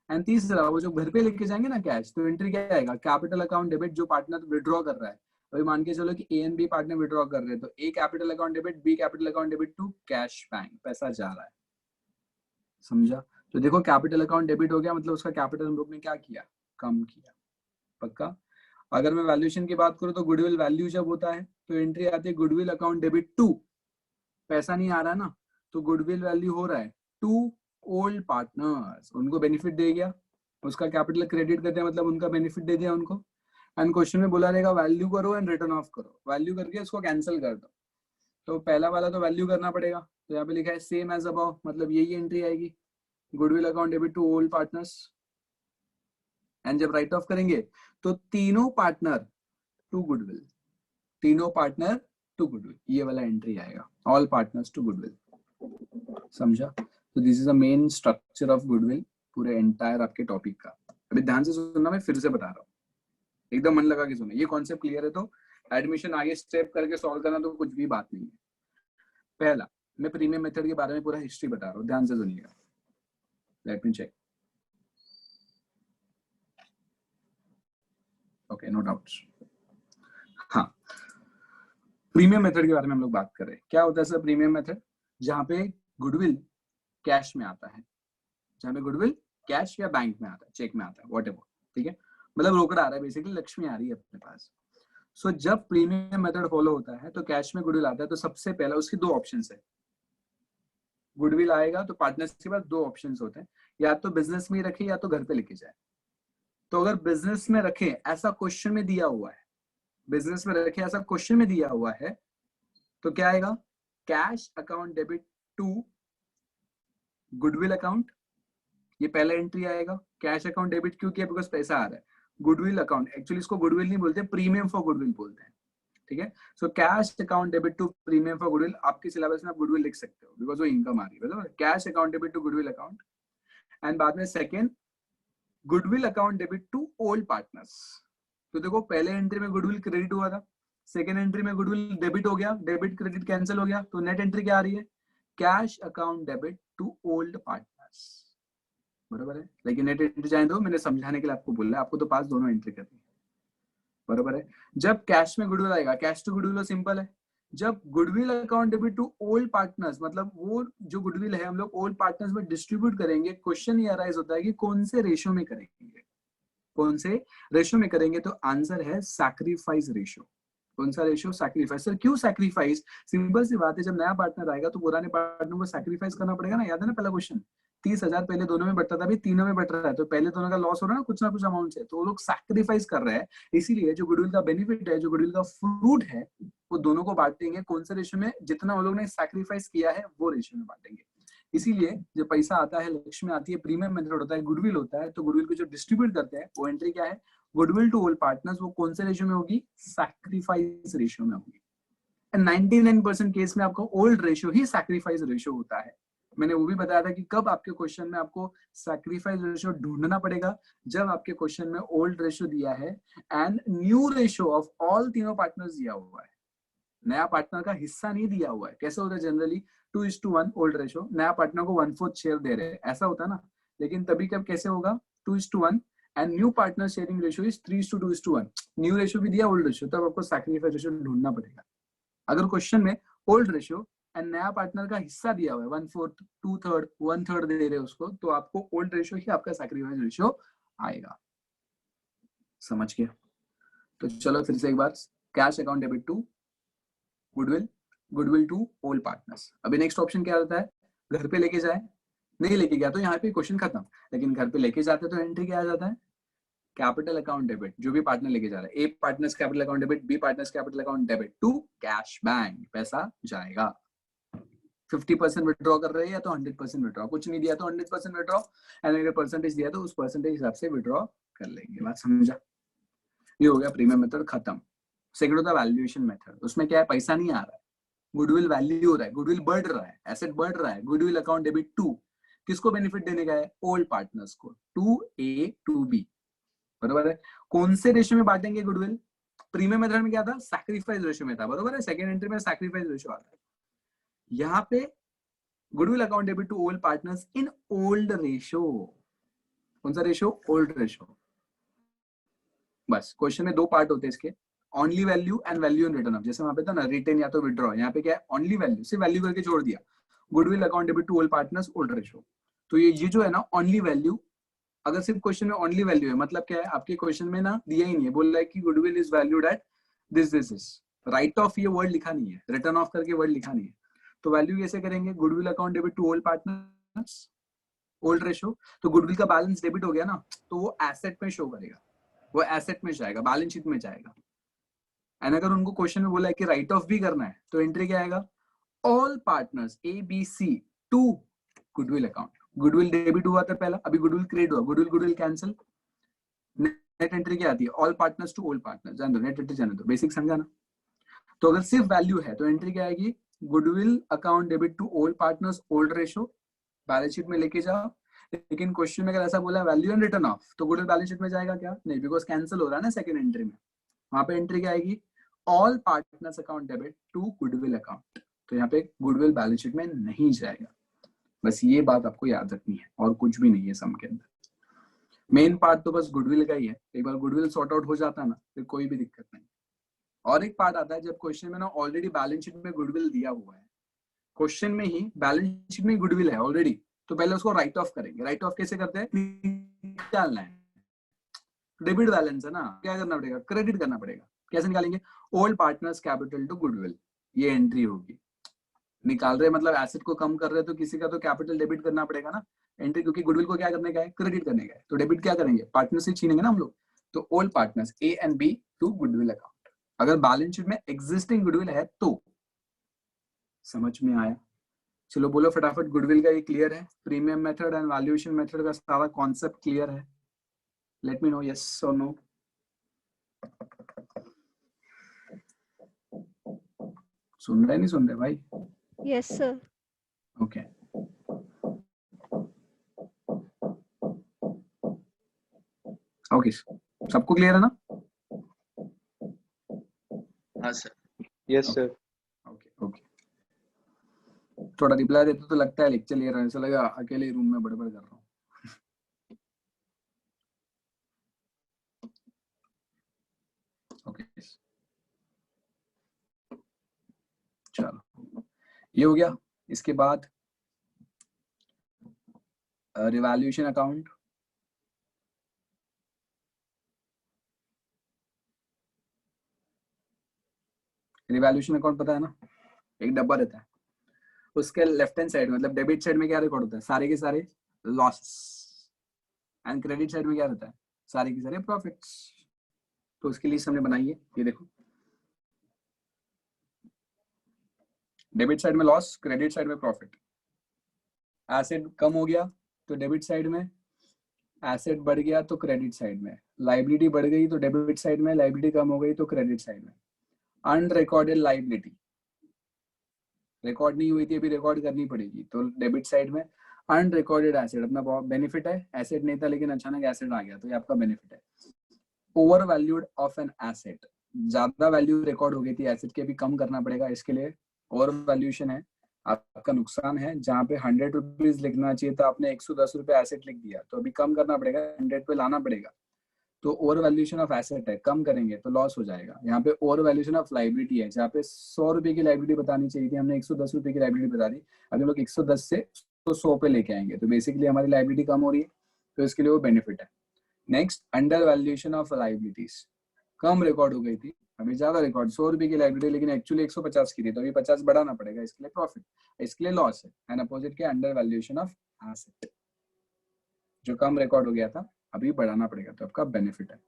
and तीसरा वो जो घर पे लेके जाएंगे ना कैश, तो एंट्री क्या आएगा, कैपिटल अकाउंट डेबिट, जो पार्टनर विड्रॉ कर रहा है। अभी मान के चलो कि A and B partner withdraw कर रहे हैं, तो A capital account debit, B capital account debit to cash bank, पैसा जा रहा है, समझा। तो देखो कैपिटल अकाउंट डेबिट हो गया, मतलब उसका कैपिटल हम लोग ने क्या किया, कम किया, पक्का। अगर मैं वैल्यूएशन की बात करूं तो गुडविल वैल्यू जब होता है तो एंट्री आती है गुडविल अकाउंट डेबिट टू, पैसा नहीं आ रहा ना, तो गुडविल वैल्यू हो रहा है टू ओल्ड पार्टनर्स, उनको बेनिफिट दे गया, उसका कैपिटल क्रेडिट करते हैं, मतलब उनका बेनिफिट दे दिया उनको। एंड क्वेश्चन में बोला रहेगा वैल्यू करो एंड रिटर्न ऑफ करो, वैल्यू करके उसको कैंसिल कर दो, तो पहला वाला तो वैल्यू करना पड़ेगा, तो यहाँ पे लिखा है सेम एज अबव, मतलब यही एंट्री आएगी, goodwill account debit to old partners. And जब राइट ऑफ करेंगे तो तीनों पार्टनर टू गुडविल, तीनों पार्टनर टू गुडविल, ये वाला एंट्री आएगा, ऑल पार्टनर्स टू गुडविल। समझा? तो this is the main structure of goodwill पूरे एंटायर आपके टॉपिक का। अभी ध्यान से सुनना, मैं फिर से बता रहा हूँ, एकदम मन लगा के सुनो। ये कॉन्सेप्ट क्लियर है तो एडमिशन आगे स्टेप करके सॉल्व करना तो कुछ भी बात नहीं है। पहला, मैं प्रीमियम मेथड के बारे में पूरा हिस्ट्री बता रहा हूँ, ध्यान से सुनिएगा। Let me check. Okay, no doubts. हाँ, प्रीमियम मेथड के बारे में हम लोग बात कर रहे हैं। क्या होता है सर प्रीमियम मेथड? जहां पे गुडविल कैश में आता है, जहां पे गुडविल कैश या बैंक में आता है, चेक में आता है, व्हाटएवर, ठीक है, मतलब रोकड़ा आ रहा है, बेसिकली लक्ष्मी आ रही है अपने पास। सो जब प्रीमियम मेथड फॉलो होता है तो कैश में गुडविल आता है, तो सबसे पहला उसकी दो ऑप्शंस है। गुडविल आएगा तो पार्टनर्स के पास दो ऑप्शंस होते हैं, या तो बिजनेस में रखे या तो घर पे लेके जाए। तो अगर बिजनेस में रखे ऐसा क्वेश्चन में दिया हुआ है, बिजनेस में रखे ऐसा क्वेश्चन में दिया हुआ है, तो क्या आएगा? Cash account debit to goodwill account, ये पहला एंट्री आएगा। कैश अकाउंट डेबिट क्यों किया? बिकॉज पैसा आ रहा है। गुडविल अकाउंट, एक्चुअली इसको गुडविल नहीं बोलते, प्रीमियम फॉर गुडविल बोलते हैं, ठीक है। So cash account debit to premium for goodwill, आपके सिलेबस में आप गुडविल लिख सकते हो बिकॉज वो इनकम आ रही है, बराबर। Cash account debit to goodwill account, and बाद में second goodwill account debit to old partners. तो देखो पहले एंट्री में गुडविल क्रेडिट हुआ था, सेकंड एंट्री में गुडविल डेबिट हो गया, डेबिट क्रेडिट कैंसिल हो गया, तो नेट एंट्री क्या आ रही है? Cash account debit to old partners, बराबर है। लेकिन नेट एंट्री जाने दो, मैंने समझाने के लिए आपको बोला है, आपको तो पास दोनों एंट्री करनी है, बराबर है। जब कैश में गुडविल आएगा, कैश टू गुडविल सिंपल है। जब goodwill account debit to old partners, मतलब वो जो गुडविल है हम लोग ओल्ड पार्टनर्स में डिस्ट्रीब्यूट करेंगे, क्वेश्चन ये अराइज होता है कि कौन से रेशियो में करेंगे, कौन से रेशियो में करेंगे? तो आंसर है सैक्रिफाइस रेशियो। कौन सा रेशियो? सैक्रिफाइस। सर क्यों सैक्रिफाइस? सिंपल सी बात है, जब नया पार्टनर आएगा तो पुराने पार्टनर को सैक्रिफाइस करना पड़ेगा ना। याद है ना पहला क्वेश्चन, 30,000 पहले दोनों में बटता था, अभी तीनों में बट रहा है, तो पहले दोनों का लॉस हो रहा है ना कुछ अमाउंट से, तो वो लोग सैक्रिफाइस कर रहे हैं। इसीलिए जो गुडविल का बेनिफिट है, जो गुडविल का फ्रूट है, वो दोनों को बांटेंगे। कौन से रेशियो में? जितना वो लोग ने सैक्रिफाइस किया है वो रेशियो में बांटेंगे। इसीलिए जब पैसा आता है, लक्ष्मी आती है, प्रीमियम मेथड होता है, गुडविल होता है, तो गुडविल को जो डिस्ट्रीब्यूट करते हैं वो एंट्री क्या है? Goodwill to old partners. वो कौन से रेशियो में होगी? सैक्रिफाइस रेशियो में होगी। 99% केस में आपको ओल्ड रेशियो ही सैक्रिफाइस रेशियो होता है। मैंने वो भी बताया था कि कब आपके क्वेश्चन में आपको सैक्रिफाइस रेशियो ढूंढना पड़ेगा, जब आपके क्वेश्चन में ओल्ड रेशियो दिया है and new ratio of all तीनों पार्टनर्स दिया हुआ है, नया पार्टनर का हिस्सा नहीं दिया हुआ है। कैसे होता है जनरली? 2:1 ओल्ड रेशियो, नया पार्टनर को 1/4 शेयर दे रहे हैं, ऐसा होता है ना। लेकिन तभी कब कैसे होगा? 2:1 and new partner sharing ratio is 3:2:1। New ratio भी दिया, ओल्ड रेशियो, तब आपको सैक्रिफाइस रेशियो ढूंढना पड़ेगा। अगर क्वेश्चन में ओल्ड रेशियो एंड नया पार्टनर का हिस्सा दिया हुआ है 1/4, 2/3, 1/3 दे रहे हैं उसको, तो आपको ओल्ड रेशियो ही आपका सैक्रिफाइस रेशियो आएगा। समझ गया? तो चलो फिर से एक बार, cash account debit to goodwill, goodwill to old partners. अभी नेक्स्ट ऑप्शन क्या आता है? घर पे लेके जाए, नहीं लेके गया तो यहाँ पे क्वेश्चन खत्म। लेकिन घर पे लेके जाते तो एंट्री क्या आ जाता है? कैपिटल अकाउंट डेबिट, जो भी पार्टनर लेके जा रहा है, A partners capital account debit, B partners capital account debit to cash bank, पैसा जाएगा। 50% विड्रॉ कर रहे हैं या तो 100% विड्रॉ, कुछ नहीं दिया तो 100% विड्रॉ, एंड अगर परसेंटेज दिया तो उस परसेंटेज हिसाब से विड्रॉ कर लेंगे। बात समझा? ये हो गया प्रीमियम मेथड खत्म। सेकंड होता है वैल्यूएशन मेथड। उसमें क्या है? पैसा नहीं आ रहा है, गुडविल वैल्यू हो रहा है, गुडविल बढ़ रहा है, एसेट बढ़ रहा है। गुडविल अकाउंट डेबिट टू, किसको बेनिफिट देने का है? ओल्ड पार्टनर्स को, 2A 2B, बराबर है। कौन से रेशियो में बांटेंगे गुडविल? प्रीमियम मेथड में क्या था? सैक्रिफाइस रेशियो में था, बराबर है। सेकंड एंट्री में सैक्रिफाइस रेशियो आता है। यहाँ पे goodwill account debit to old partners in old ratio. कौन सा रेशियो? Old ratio. बस क्वेश्चन में दो पार्ट होते हैं इसके, only value and value in return of. जैसे वहां पे था ना रिटेन या तो विड्रॉ, यहाँ पे क्या है? ओनली वैल्यू, सिर्फ वैल्यू करके छोड़ दिया। Goodwill account debit to old partners old ratio. तो ये जो है ना ओनली वैल्यू, अगर सिर्फ क्वेश्चन में ओनली वैल्यू है, मतलब क्या है? आपके क्वेश्चन में ना दिया ही नहीं है, बोल रहा है कि goodwill is valued at this this this. Right of ये वर्ड लिखा नहीं है, रिटर्न ऑफ करके वर्ड लिखा नहीं है। तो वैल्यू कैसे करेंगे? Goodwill account debit to old partners old ratio. तो गुडविल का बैलेंस डेबिट हो गया ना, तो वो एसेट में शो करेगा, वो एसेट में जाएगा, बैलेंस शीट में जाएगा। एंड अगर उनको क्वेश्चन में बोला है कि राइट ऑफ भी करना है, तो एंट्री क्या आएगा? All partners A B C to goodwill account. Goodwill debit हुआ था पहला, अभी गुडविल क्रेडिट हुआ, goodwill goodwill cancel, net entry क्या आती है? All partners to all partners. जान दो, नेट एंट्री जाने दो, बेसिक समझा ना। तो अगर सिर्फ वैल्यू है तो एंट्री क्या आएगी? Goodwill account debit to all partners, old ratio, balance sheet में लेके जाओ। लेकिन क्वेश्चन में अगर ऐसा बोला वैल्यू एंड रिटर्न ऑफ, तो गुडविल बैलेंस शीट में जाएगा क्या? नहीं, बिकॉज कैंसिल हो रहा है ना सेकंड एंट्री में। वहां पे एंट्री क्या आएगी? All partners account debit to goodwill account. तो यहाँ पे गुडविल बैलेंस शीट में नहीं जाएगा। बस ये बात आपको याद रखनी है, और कुछ भी नहीं है सम के अंदर। मेन पार्ट तो बस गुडविल का ही है। एक बार गुडविल सॉर्ट आउट हो जाता है ना, फिर कोई भी दिक्कत नहीं। और एक पार्ट आता है जब क्वेश्चन में ना ऑलरेडी बैलेंस शीट में गुडविल दिया हुआ है, क्वेश्चन में ही बैलेंस शीट में गुडविल है ऑलरेडी, तो पहले उसको राइट ऑफ करेंगे। राइट ऑफ कैसे करते हैं? निकालना है, डेबिट बैलेंस है ना, क्या करना पड़ेगा? क्रेडिट करना पड़ेगा। कैसे निकालेंगे? Old partners capital to goodwill, ये एंट्री होगी। निकाल रहे मतलब एसेट को कम कर रहे, तो किसी का तो कैपिटल डेबिट करना पड़ेगा ना एंट्री, क्योंकि गुडविल को क्या करने का है? क्रेडिट करने का है। तो डेबिट क्या करेंगे? पार्टनर से छीनेंगे ना हम लोग। तो old partners A and B to goodwill account. अगर बैलेंस शीट में एग्जिस्टिंग गुडविल है तो। समझ में आया? चलो बोलो फटाफट। गुडविल का ये क्लियर है? Premium method and valuation method का सारा कॉन्सेप्ट क्लियर है? लेट मी नो यस और नो। सुन रहे नहीं सुन रहे भाई? Yes sir. ओके ओके, सबको क्लियर है ना? हाँ sir. Yes sir. Okay okay, थोड़ा रिप्लाई देते तो लगता है लेक्चर ले रहा है, ऐसा लगा अकेले रूम में बड़बड़ कर रहा हूँ। ओके चलो, ये हो गया। इसके बाद रिवैल्यूएशन अकाउंट। रिवैल्यूएशन अकाउंट पता है ना? एक डब्बा रहता है, उसके लेफ्ट हैंड साइड मतलब डेबिट साइड में क्या रिकॉर्ड होता है? सारे के सारे लॉस। एंड क्रेडिट साइड में क्या रहता है? सारे के सारे प्रॉफिट्स। तो उसकी लिस्ट हमने बनाई है, ये देखो। डेबिट साइड में लॉस, क्रेडिट साइड में प्रॉफिट। एसेट कम हो गया तो डेबिट साइड में, एसेट बढ़ गया तो क्रेडिट साइड में, लाइबिलिटी बढ़ गई तो डेबिट साइड में, लाइबिलिटी कम हो गई तो क्रेडिट साइड में। अनरिकॉर्डेड लाइबिलिटी रिकॉर्ड नहीं हुई थी, अभी रिकॉर्ड करनी पड़ेगी, तो डेबिट साइड में। अनरिकॉर्डेड एसेट अपना बेनिफिट है, एसेट नहीं था लेकिन अचानक एसेट आ गया तो ये आपका बेनिफिट है। Over valued of an asset, ज्यादा वैल्यू रिकॉर्ड हो गई थी एसेट के, भी कम करना पड़ेगा, इसके लिए ओवर वैल्यूएशन है, आपका नुकसान है। जहाँ पे 100 रुपीज लिखना चाहिए था आपने 110 रुपए एसेट लिख दिया, तो अभी कम करना पड़ेगा, 100 पे लाना पड़ेगा। तो ओवर वैल्यूएशन ऑफ एसेट है, कम करेंगे तो लॉस हो जाएगा। यहाँ पे ओवर वैल्यूएशन ऑफ लाइबिलिटी है, जहाँ पे 100 रुपए की लाइबिलिटी बतानी चाहिए थी, हमने 110 रुपए की लाइबिलिटी बता दी। अभी हम लोग 110 से तो 100 पे लेके आएंगे, तो बेसिकली हमारी लाइबिलिटी कम हो रही है, तो इसके लिए वो बेनिफिट है। Next, under valuation of liabilities, come record हो गई थी, अभी ज्यादा रिकॉर्ड, 100 रुपए की लाइबिलिटी लेकिन एक्चुअली 150 की थी, तो अभी 50 बढ़ाना पड़ेगा, इसके लिए प्रॉफिट, इसके लिए लॉस है। एंड अपोजिट के अंडर वैल्यूएशन ऑफ एसेट, जो कम रिकॉर्ड हो गया था अभी बढ़ाना पड़ेगा, तो आपका बेनिफिट है।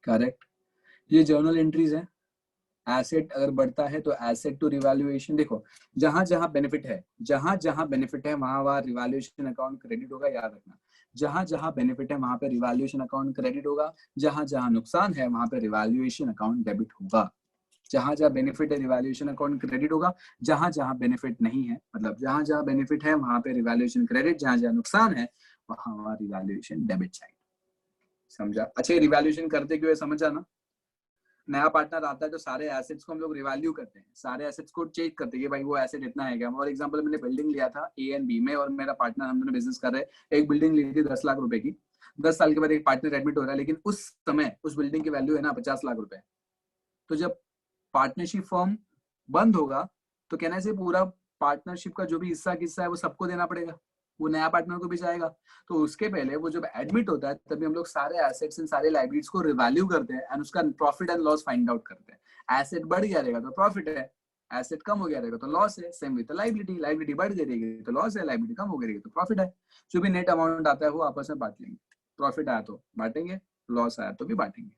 करेक्ट। ये जर्नल एंट्रीज है। एसेट अगर बढ़ता है तो एसेट टू रिवैल्यूएशन, देखो जहां जहां बेनिफिट है, जहां जहां बेनिफिट है वहां वहां रिवैल्यूएशन अकाउंट क्रेडिट होगा, याद रखना। जहां जहां बेनिफिट है वहां पे रिवैल्यूएशन अकाउंट क्रेडिट होगा, जहां जहां नुकसान है वहां पे रिवैल्यूएशन अकाउंट डेबिट होगा। जहां जहां बेनिफिट है रिवैल्यूएशन अकाउंट क्रेडिट होगा, जहां जहां बेनिफिट नहीं है, मतलब जहां जहां बेनिफिट है वहां पे रिवैल्यूएशन क्रेडिट, जहां जहां नुकसान है वहां वहां रिवैल्यूएशन डेबिट साइड। समझा? अच्छा, रिवैल्यूएशन करते क्यों है समझा ना? नया पार्टनर आता है तो सारे एसेट्स को हम लोग रिवैल्यू करते हैं, सारे एसेट्स को चेक करते हैं कि भाई वो एसेट इतना है क्या। और एग्जांपल मैंने बिल्डिंग लिया था ए एंड बी में, और मेरा पार्टनर, हम दोनों बिजनेस कर रहे हैं, एक बिल्डिंग ली थी 10 लाख रुपए की। 10 साल के बाद एक पार्टनर एडमिट हो रहा है, लेकिन उस समय उस बिल्डिंग की वैल्यू है ना 50 लाख रुपए। तो जब पार्टनरशिप फॉर्म बंद होगा तो कहने से पूरा पार्टनरशिप का जो भी हिस्सा है वो सबको देना पड़ेगा, वो नया पार्टनर को भी जाएगा। तो उसके पहले वो जब एडमिट होता है तभी हम लोग सारे एसेट्स एंड सारे लाइबिलिटीज को रिवैल्यू करते हैं एंड उसका profit and loss find out करते हैं। एसेट बढ़ गया रहेगा तो प्रॉफिट है, एसेट कम हो गया रहेगा तो लॉस है। सेम विद लाइबिलिटी, लाइबिलिटी बढ़ गई रहेगी तो लॉस है, लाइबिलिटी कम हो गई रहेगी तो प्रॉफिट है। जो भी नेट अमाउंट आता है वो आपस में बांट लेंगे, प्रॉफिट आया तो बांटेंगे, लॉस आया तो भी बांटेंगे।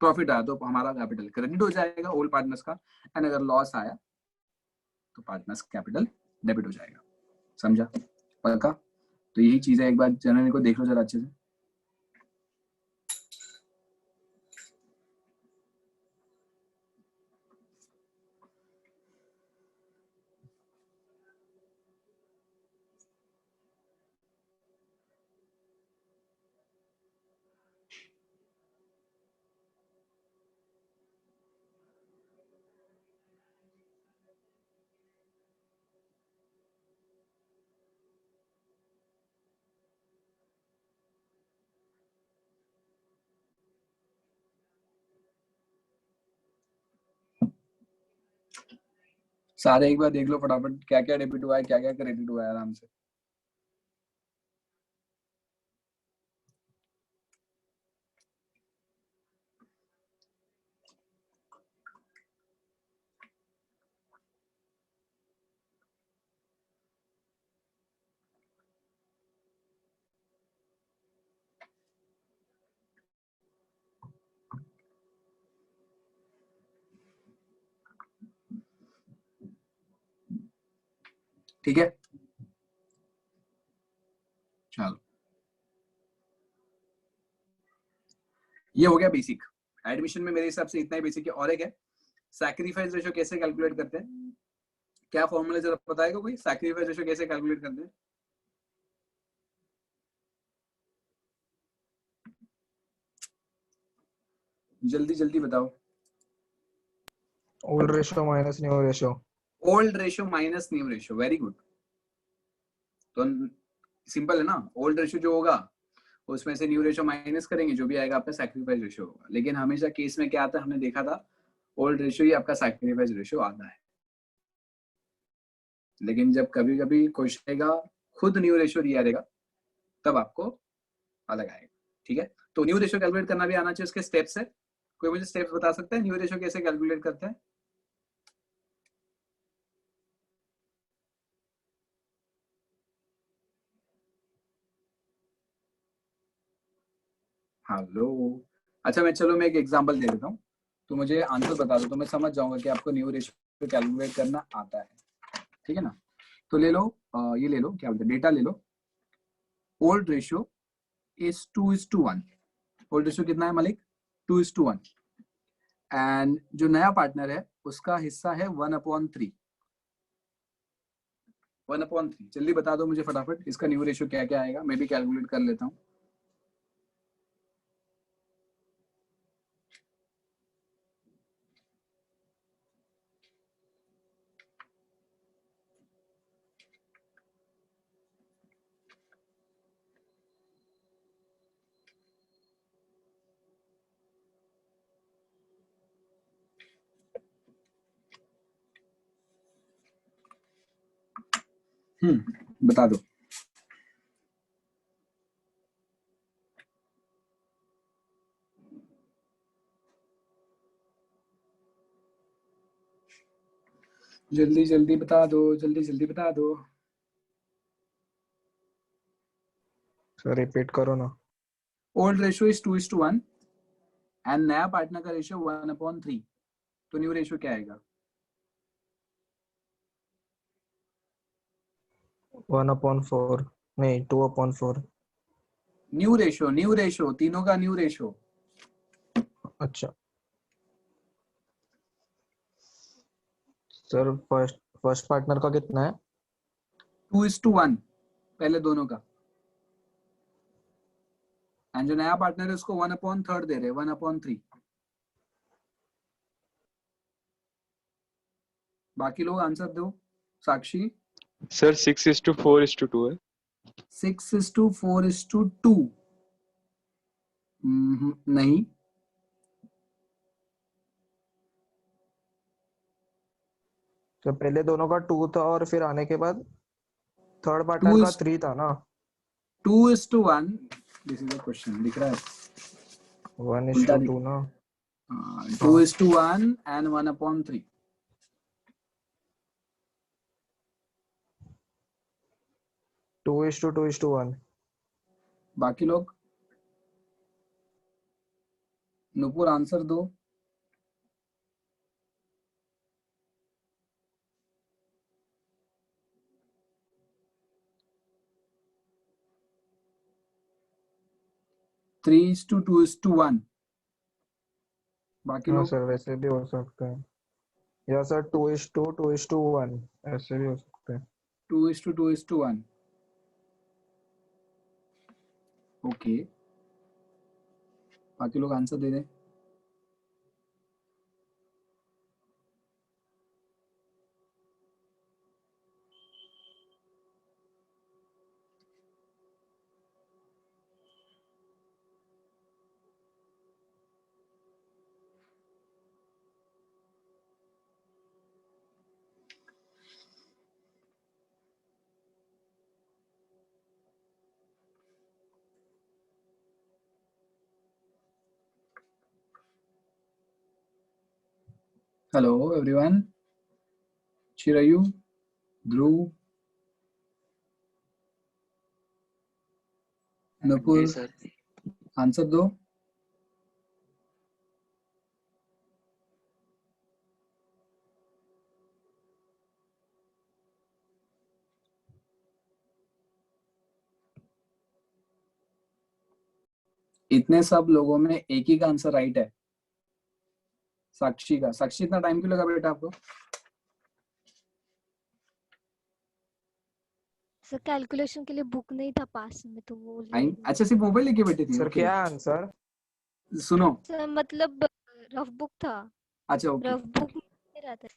प्रॉफिट आया तो हमारा कैपिटल क्रेडिट हो जाएगा ओल्ड पार्टनर्स का, एंड अगर लॉस आया तो पार्टनर्स कैपिटल डेबिट हो जाएगा। समझा? पक्का? तो यही चीज है, एक बार जनरल को देख लो जरा अच्छे से। सारे एक बार देख लो फटाफट, क्या क्या डेबिट हुआ है, क्या क्या क्रेडिट हुआ है, आराम से। ठीक है, चलो ये हो गया बेसिक। एडमिशन में मेरे हिसाब से इतना ही बेसिक है। और एक है सैक्रिफाइस रेशियो कैसे कैलकुलेट करते हैं, क्या फॉर्मूला जरा बताएगा कोई? सैक्रिफाइस रेशियो कैसे कैलकुलेट करते हैं? जल्दी जल्दी बताओ। Old ratio minus new ratio. Old ratio minus new ratio, very good. तो सिंपल है ना, ओल्ड रेशियो जो होगा उसमें से न्यू रेशियो माइनस करेंगे, जो भी आएगा आपका सैक्रिफाइस रेशियो होगा। लेकिन हमेशा केस में क्या आता है, हमने देखा था ओल्ड रेशियो ही आपका सैक्रिफाइस रेशियो आता है। लेकिन जब कभी कभी क्वेश्चन आएगा खुद न्यू रेशियो दिया रहेगा, तब आपको अलग आएगा। ठीक है, तो न्यू रेशियो कैलकुलेट करना भी आना चाहिए, उसके स्टेप्स है। कोई मुझे स्टेप्स बता सकता है न्यू रेशियो कैसे कैलकुलेट करते हैं? हेलो, अच्छा मैं एक एग्जांपल दे देता हूँ, तो मुझे आंसर बता दो, तो मैं समझ जाऊंगा कि आपको न्यू रेशियो कैलकुलेट करना आता है। ठीक है ना? तो ले लो ये ले लो, क्या बोलते हैं, डेटा ले लो। Old ratio is 2:1। Old ratio कितना है मालिक? 2:1। एंड जो नया पार्टनर है उसका हिस्सा है 1/3। 1/3 जल्दी बता दो मुझे फटाफट, इसका न्यू रेशियो क्या क्या आएगा, मैं भी कैलकुलेट कर लेता हूँ। बता दो। जल्दी जल्दी बता दो, जल्दी जल्दी बता दो। सर रिपीट करो ना। ओल्ड रेशियो इज 2:1 एंड नया पार्टनर का रेशियो 1/3, तो न्यू रेशियो क्या आएगा? 1/4 नहीं 2/4। न्यू रेशियो तीनों का न्यू रेशियो। अच्छा सर फर्स्ट पार्टनर का कितना है? 2:1 पहले दोनों का, एंड जो नया पार्टनर है उसको 1/3 दे रहे, 1/3। बाकी लोग आंसर दो। साक्षी? सर 6:4:2 है। 6:4:2 नहीं, तो पहले दोनों का 2 था और फिर आने के बाद थर्ड पार्टनर टू का इज 3 था ना। 2:1। दिस इज अ क्वेश्चन दिख रहा है, उल्टा दिख, 1:2 ना। हाँ 2:1 एंड 1/3। 2:2:1। बाकी लोग नुपुर आंसर दो। 3:2:1। बाकी हाँ लोग सर वैसे भी हो सकता है, या सर 2:2:1 ऐसे भी हो सकता है। 2:2:1। ओके, बाकी लोग आंसर दे दें। हेलो एवरीवन, चिरायु, ध्रुव, नपुर, जी सर। आंसर दो। इतने सब लोगों में एक ही का आंसर राइट है, साक्षी का। साक्षी, इतना टाइम क्यों लगा बेटा आपको? सर कैलकुलेशन के लिए बुक नहीं था पास में तो वो टाइम, अच्छा सिर्फ मोबाइल लेके बैठे थे? सर ओके, क्या आंसर? सुनो। सर मतलब रफ बुक था, अच्छा ओके रफ बुक में नहीं रहता।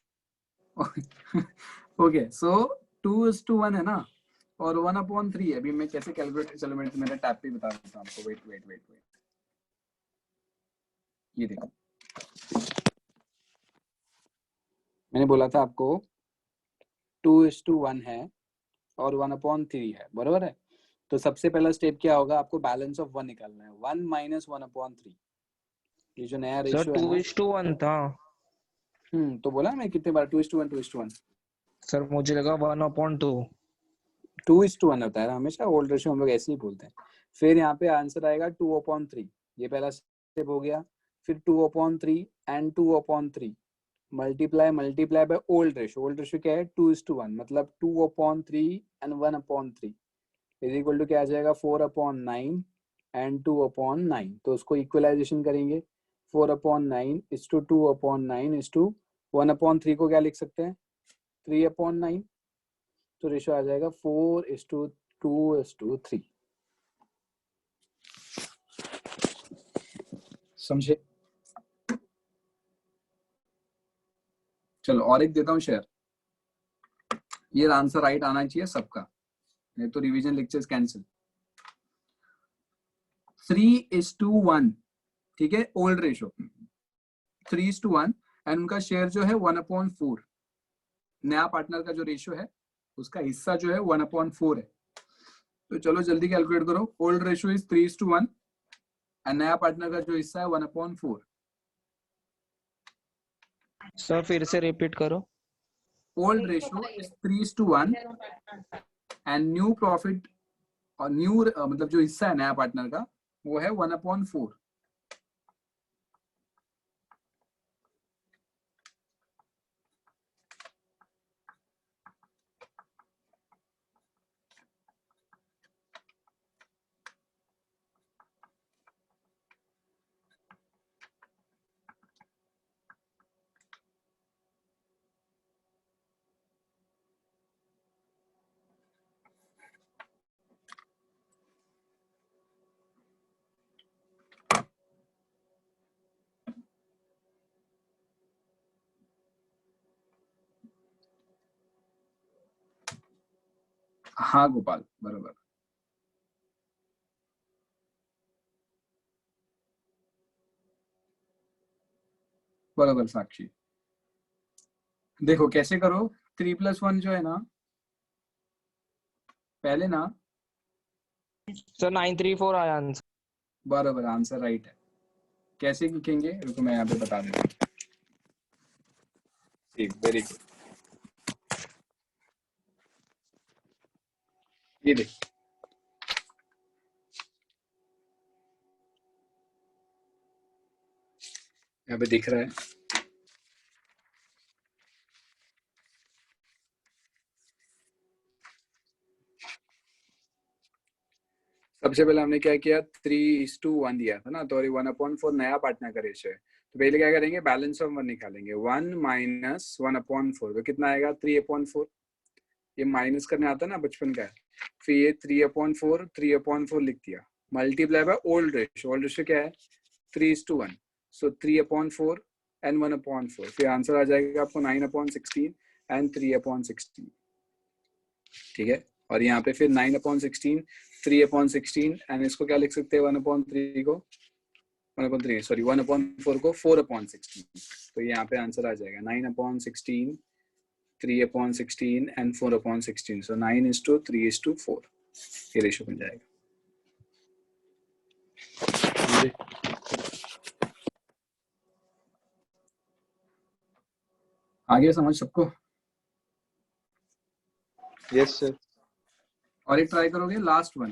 ओके, सो 2:1 है ना, और 1/3 है। अभी मैं कैसे कैलकुलेट, चलो मैं मेरे टैब पे बता देता हूँ आपको। वेट वेट वेट वेट, ये देखो, मैंने बोला था आपको 2:1 है और 1/3 है, बराबर है। तो सबसे पहला स्टेप क्या होगा, आपको बैलेंस ऑफ 1 निकालना है। 1 - 1/3, ये जो नया सर रेशियो है ना। 2:1 था। तो बोला मैं कितने बार 2:1 सर मुझे लगा 1/2। 2:1 होता है ना हमेशा, ओल्ड रेशियो हम लोग ऐसे ही बोलते हैं। फिर यहाँ पे आंसर आएगा 2/3, ये पहला स्टेप हो गया। फिर 2/3 and 2/3 multiply by old ratio. Old ratio क्या है, 2:1, मतलब 2/3 एंड 1/3 इज इक्वल टू क्या आ जाएगा, 4/9 एंड 2/9। तो उसको इक्वलाइजेशन करेंगे। 4/9 इज टू 2/9 इज टू 1/3 को क्या लिख सकते हैं, 3/9। तो रेशियो आ जाएगा 4:2:3। समझे? चलो और एक देता हूँ शेयर। ये आंसर राइट आना चाहिए सबका, नहीं तो रिवीजन लेक्चर्स कैंसिल। 3:1, ठीक है, ओल्ड रेशियो 3:1, एंड उनका शेयर जो है 1/4। नया पार्टनर का जो रेशियो है उसका हिस्सा जो है 1/4 है। तो चलो जल्दी कैलकुलेट करो। ओल्ड रेशियो इज 3:1 एंड नया पार्टनर का जो हिस्सा है 1/4। सर फिर से रिपीट करो। Old ratio is 3:1 and new profit और न्यू मतलब जो हिस्सा है नया पार्टनर का वो है 1/4। हाँ गोपाल, बरोबर। बराबर साक्षी। देखो कैसे करो, 3+1 जो है ना, पहले ना, सर 934 आया आंसर। बराबर आंसर राइट है। कैसे लिखेंगे, रुको मैं यहाँ पे बता देता हूँ। ठीक, वेरी गुड। ये देख, यहाँ पे दिख रहा है। सबसे पहले हमने क्या किया, 3:1 दिया था ना, तो 1/4 नया पार्टनर का रेशियो है, तो पहले क्या करेंगे, बैलेंस ऑफ 1 निकालेंगे। 1 माइनस 1/4 तो कितना आएगा, 3/4। ये माइनस करने आता ना, बचपन का है। फिर ये 3/4 लिख दिया, multiply by old ratio. Old ratio क्या है, 3:1, सो 3/4 एंड 1/4। फिर आंसर आ जाएगा आपको 9/16 एंड 3/16। ठीक है, और यहाँ पे फिर 9/16, 3/16 एंड इसको क्या लिख सकते हैं, 1/3 को 1/3 सॉरी 1/4 को 4/16। तो यहाँ पे आंसर आ जाएगा 9/16, 3/16 एंड 4/16। सो 9:3:4 ये रेशियो बन जाएगा। आगे समझ सबको? Yes, sir. और एक ट्राई करोगे, लास्ट वन,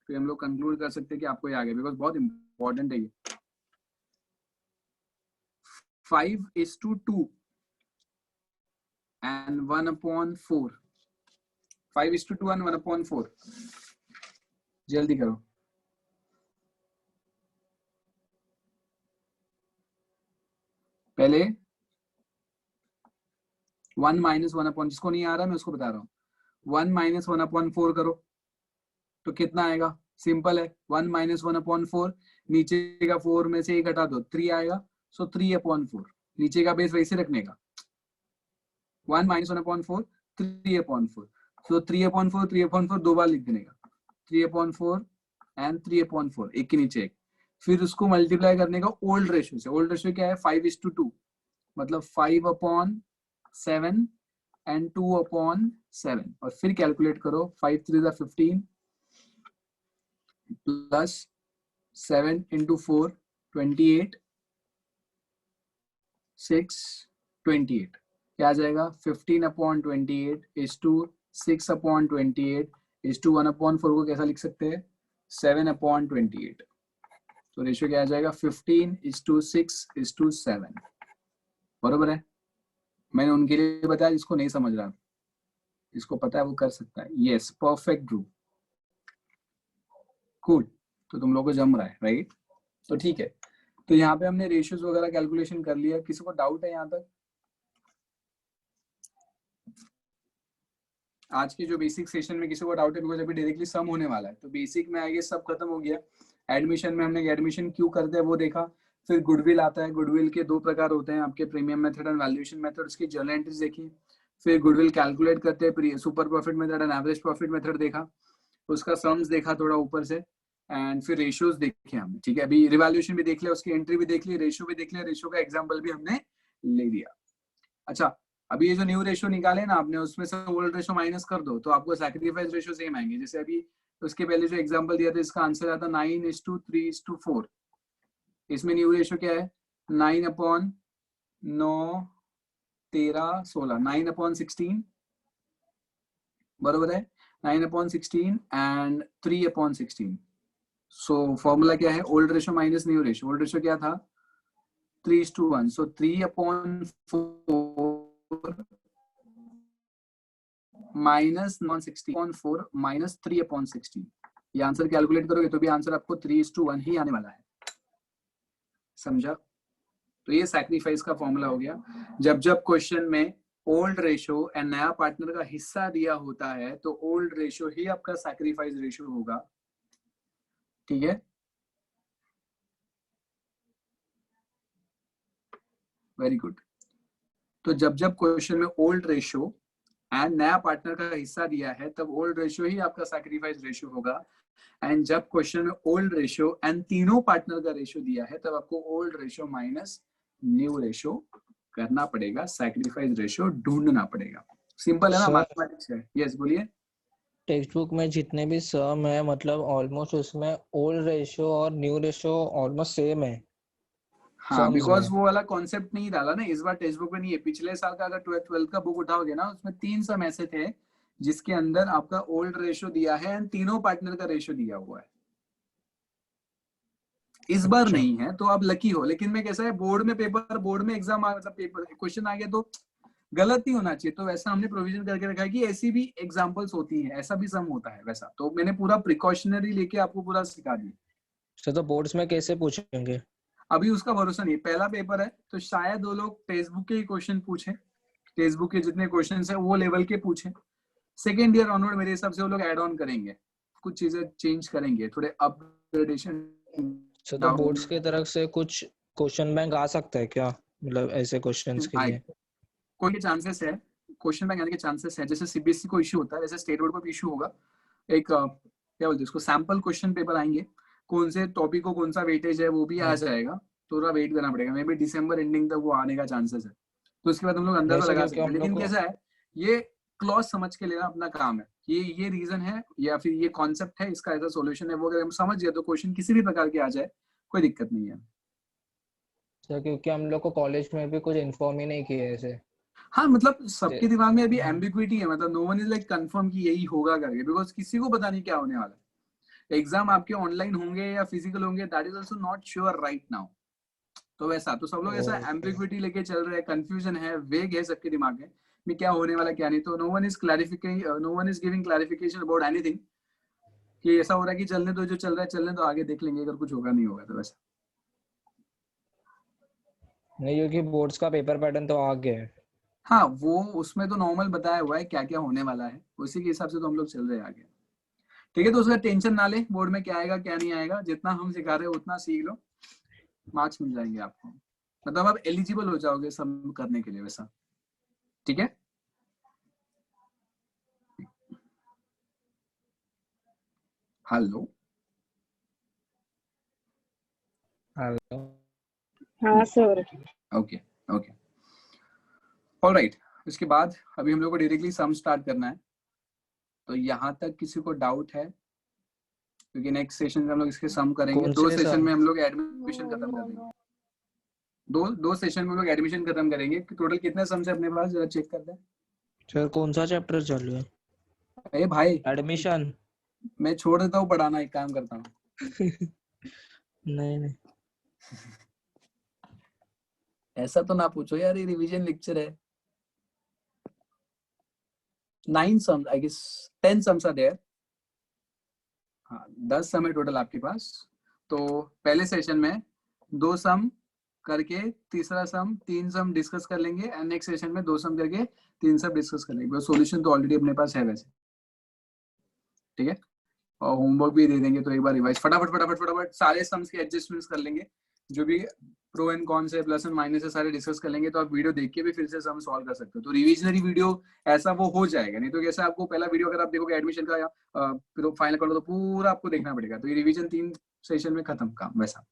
फिर हम लोग कंक्लूड कर सकते हैं कि आपको ये आ गया, बिकॉज बहुत इंपॉर्टेंट है ये। 5:2 and 1/4। 5:2 and 1/4, जल्दी करो। पहले 1 माइनस 1/, जिसको नहीं आ रहा मैं उसको बता रहा हूँ, 1 माइनस 1/4 करो तो कितना आएगा, सिंपल है, 1 माइनस 1/4, नीचे का 4 में से 1 हटा दो, 3 आएगा, सो 3/4। नीचे का बेस वैसे रखने का, 1 माइनस 1/4, 3/4, सो 3/4, 3/4 दो बार लिख देने का, 3/4 एंड 3/4, एक के नीचे एक। फिर उसको मल्टीप्लाई करने का ओल्ड रेशियो से। ओल्ड रेशियो क्या है, 5:2, मतलब 5/7 एंड 2/7, और फिर कैलकुलेट करो, 5 3 15 प्लस 7 into 4 28, 6 28, क्या आ जाएगा, 15/28 is to 6/28 is to 1/4 को कैसा लिख सकते हैं, 7/28। तो रेशियो क्या आ जाएगा, 15:6:7। बरोबर है। मैंने उनके लिए बताया जिसको नहीं समझ रहा, जिसको पता है वो कर सकता है। Yes, perfect Drew, good. तो तुम लोगों को जम रहा है, राइट? तो ठीक है, तो यहाँ पे हमने रेशियोज वगैरह कैलकुलेशन कर लिया। किसी को डाउट है यहाँ तक? आज के जो बेसिक सेशन में किसी को डाउट है, बिकॉज अभी डायरेक्टली सम होने वाला है, तो बेसिक में आगे सब खत्म हो गया। एडमिशन में हमने एडमिशन क्यों करते हैं वो देखा, फिर गुडविल आता है। गुडविल के 2 प्रकार होते हैं आपके, premium method and valuation method. उसकी जर्नल एंट्रीज देखी, फिर गुडविल कैलकुलेट करते हैं, super profit method and average profit method देखा, उसका सम्स देखा थोड़ा ऊपर से, एंड फिर रेशियोज देखे हमने। ठीक है, अभी रिवैल्यूएशन भी देख लिया, उसकी एंट्री भी देख ली, रेशियो भी देख लिया, रेशियो का एग्जांपल भी हमने ले लिया। अच्छा, अभी ये जो न्यू रेशियो निकाले ना आपने, उसमें से ओल्ड रेशियो माइनस कर दो तो आपको सैक्रिफाइस रेशियो सेम आएंगे। जैसे अभी उसके पहले जो एग्जांपल दिया था, इसका आंसर आता 9:3:4। इसमें न्यू रेशियो क्या है, 9/9 13 16, 9/16, बरोबर है, 9/16 एंड 3/16। सो फॉर्मूला क्या है, old ratio minus new ratio. Old ratio क्या था, 3:1, सो 3/4 माइनस 9/16 माइनस 3/16। ये आंसर कैलकुलेट करोगे तो भी आंसर आपको 3:1 ही आने वाला है। समझा? तो ये सैक्रिफाइस का फॉर्मूला हो गया। जब जब क्वेश्चन में ओल्ड रेशियो एंड नया पार्टनर का हिस्सा दिया होता है तो ओल्ड रेशियो ही आपका सैक्रिफाइस रेशियो होगा। ठीक है, वेरी गुड। तो जब जब क्वेश्चन में ओल्ड रेशियो एंड नया पार्टनर का हिस्सा दिया है तब ओल्ड रेशियो ही आपका सैक्रिफाइस रेशियो होगा। एंड जब क्वेश्चन में ओल्ड रेशियो एंड तीनों पार्टनर का रेशियो दिया है तब आपको old ratio minus new ratio करना पड़ेगा, सैक्रिफाइस रेशियो ढूंढना पड़ेगा। सिंपल है ना, मैथमेटिक्स है। यस, बोलिए। टेक्स्ट बुक में जितने भी सम है मतलब ऑलमोस्ट उसमें ओल्ड रेशियो और न्यू रेशियो ऑलमोस्ट सेम है। हाँ, बिकॉज वो वाला कॉन्सेप्ट नहीं डाला ना इस बार टेक्स्ट बुक में, नहीं है। पिछले साल का अगर 12th का बुक उठाओगे ना, उसमें 3 सम ऐसे थे जिसके अंदर आपका ओल्ड रेशियो दिया है एंड तीनों पार्टनर का रेशियो दिया हुआ है। इस बार नहीं है तो आप लकी हो। लेकिन मैं कैसा है, बोर्ड में पेपर, बोर्ड में एग्जाम मतलब पेपर क्वेश्चन आ गया तो गलत नहीं होना चाहिए। तो वैसा हमने प्रोविजन करके रखा है कि ऐसी भी एग्जांपल्स होती हैं, ऐसा भी सम होता है वैसा। तो मैंने पूरा प्रिकॉशनरी लेके आपको पूरा सिखा दिया। सर तो बोर्ड्स में कैसे पूछेंगे? अभी उसका भरोसा नहीं, पहला पेपर है तो शायद वो लोग टेक्स्ट बुक के ही क्वेश्चन पूछे, टेक्स्ट बुक के जितने क्वेश्चन है वो लेवल के पूछे। सेकेंड ईयर ऑनवर्ड मेरे हिसाब से वो लोग एड ऑन करेंगे, कुछ चीजें चेंज करेंगे, थोड़े अपग्रेडेशन। सर तो बोर्ड्स की तरफ से कुछ क्वेश्चन बैंक आ सकता है क्या, मतलब ऐसे क्वेश्चंस के लिए? कोई के चांसेस है, क्वेश्चन बैंक आने के चांसेस है। जैसे सीबीएसई को इशू होता है वैसे स्टेट बोर्ड को भी इशू होगा। एक क्या बोलते हैं उसको, सैंपल क्वेश्चन पेपर आएंगे, कौन से टॉपिक को कौन सा वेटेज है वो भी आ जाएगा। थोड़ा वेट करना पड़ेगा, मे बी दिसंबर एंडिंग तक वो आने का चांसेस है। तो उसके बाद हम लोग अंदर तो लगा सकते हैं। लेकिन कैसा है, ये क्लॉज समझ के लेना अपना काम है। ये रीजन है या फिर ये कॉन्सेप्ट है, इसका ऐसा सॉल्यूशन है, वो अगर हम समझ गए तो क्वेश्चन किसी भी प्रकार के आ जाए कोई दिक्कत नहीं है। सर क्योंकि हम लोग को कॉलेज में भी कुछ इन्फॉर्म ही नहीं किया है ऐसे। हाँ मतलब सबके दिमाग में अभी एम्बिग्विटी है, मतलब no one is like confirm कि यही होगा करके, बिकॉज किसी को पता नहीं क्या होने वाला है। एग्जाम आपके ऑनलाइन होंगे या फिजिकल होंगे, that is also not sure right now. तो वैसा तो सब लोग ऐसा एम्बिग्विटी लेके चल रहे हैं, कंफ्यूजन है, वेग है सबके दिमाग में क्या होने वाला क्या नहीं। तो no one is giving clarification about anything कि ऐसा हो रहा है कि चलने दो, जो चल रहा है चलने दो, आगे देख लेंगे अगर कुछ होगा नहीं होगा तो वैसा नहीं, क्योंकि बोर्ड्स का पेपर पैटर्न तो आ गया है। हाँ वो उसमें तो नॉर्मल बताया हुआ है क्या क्या होने वाला है, उसी के हिसाब से तो हम लोग चल रहे हैं आगे। ठीक है, तो उसका टेंशन ना ले, बोर्ड में क्या आएगा क्या नहीं आएगा, जितना हम सिखा रहे हैं उतना सीख लो, मार्क्स मिल जाएंगे आपको, मतलब आप एलिजिबल हो जाओगे सब करने के लिए वैसा। ठीक है, हेलो हेलो। हाँ सर। Okay okay alright. इसके बाद अभी हम लोग को डायरेक्टली सम स्टार्ट करना है। तो यहाँ तक किसी को डाउट है? क्योंकि नेक्स्ट सेशन में हम लोग इसके सम करेंगे, दो सेशन में हम लोग एडमिशन खत्म कर देंगे। दो सेशन में हम लोग एडमिशन खत्म करेंगे। टोटल कितने सम से अपने पास जरा चेक कर दें। सर कौन सा चैप्टर चालू है? ए भाई एडमिशन। मैं छोड़ देता हूँ पढ़ाना, एक काम करता हूँ। नहीं ऐसा तो ना पूछो यार, ये रिवीजन लेक्चर है। 9 sums, I guess 10 sums are there. हाँ 10 सम है टोटल आपके पास। तो पहले सेशन में 2 सम करके तीसरा सम 3 सम डिस्कस कर लेंगे, एंड नेक्स्ट सेशन में 2 सम करके 3 सम डिस्कस कर लेंगे। सॉल्यूशन तो ऑलरेडी अपने पास है वैसे। ठीक है, और होमवर्क भी दे देंगे, तो एक बार रिवाइज फटाफट फटाफट फटाफट सारे सम्स के एडजस्टमेंट्स कर लेंगे, जो भी प्रो एंड कॉन्स है, प्लस एंड माइनस है, सारे डिस्कस कर लेंगे। तो आप वीडियो देख के भी फिर से सम सॉल्व कर सकते हो। तो रिविजनरी वीडियो ऐसा वो हो जाएगा, नहीं तो कैसे आपको पहला वीडियो अगर आप देखोगे एडमिशन का या फिर फाइनल करो तो पूरा आपको देखना पड़ेगा। तो ये रिविजन 3 सेशन में खत्म काम वैसा।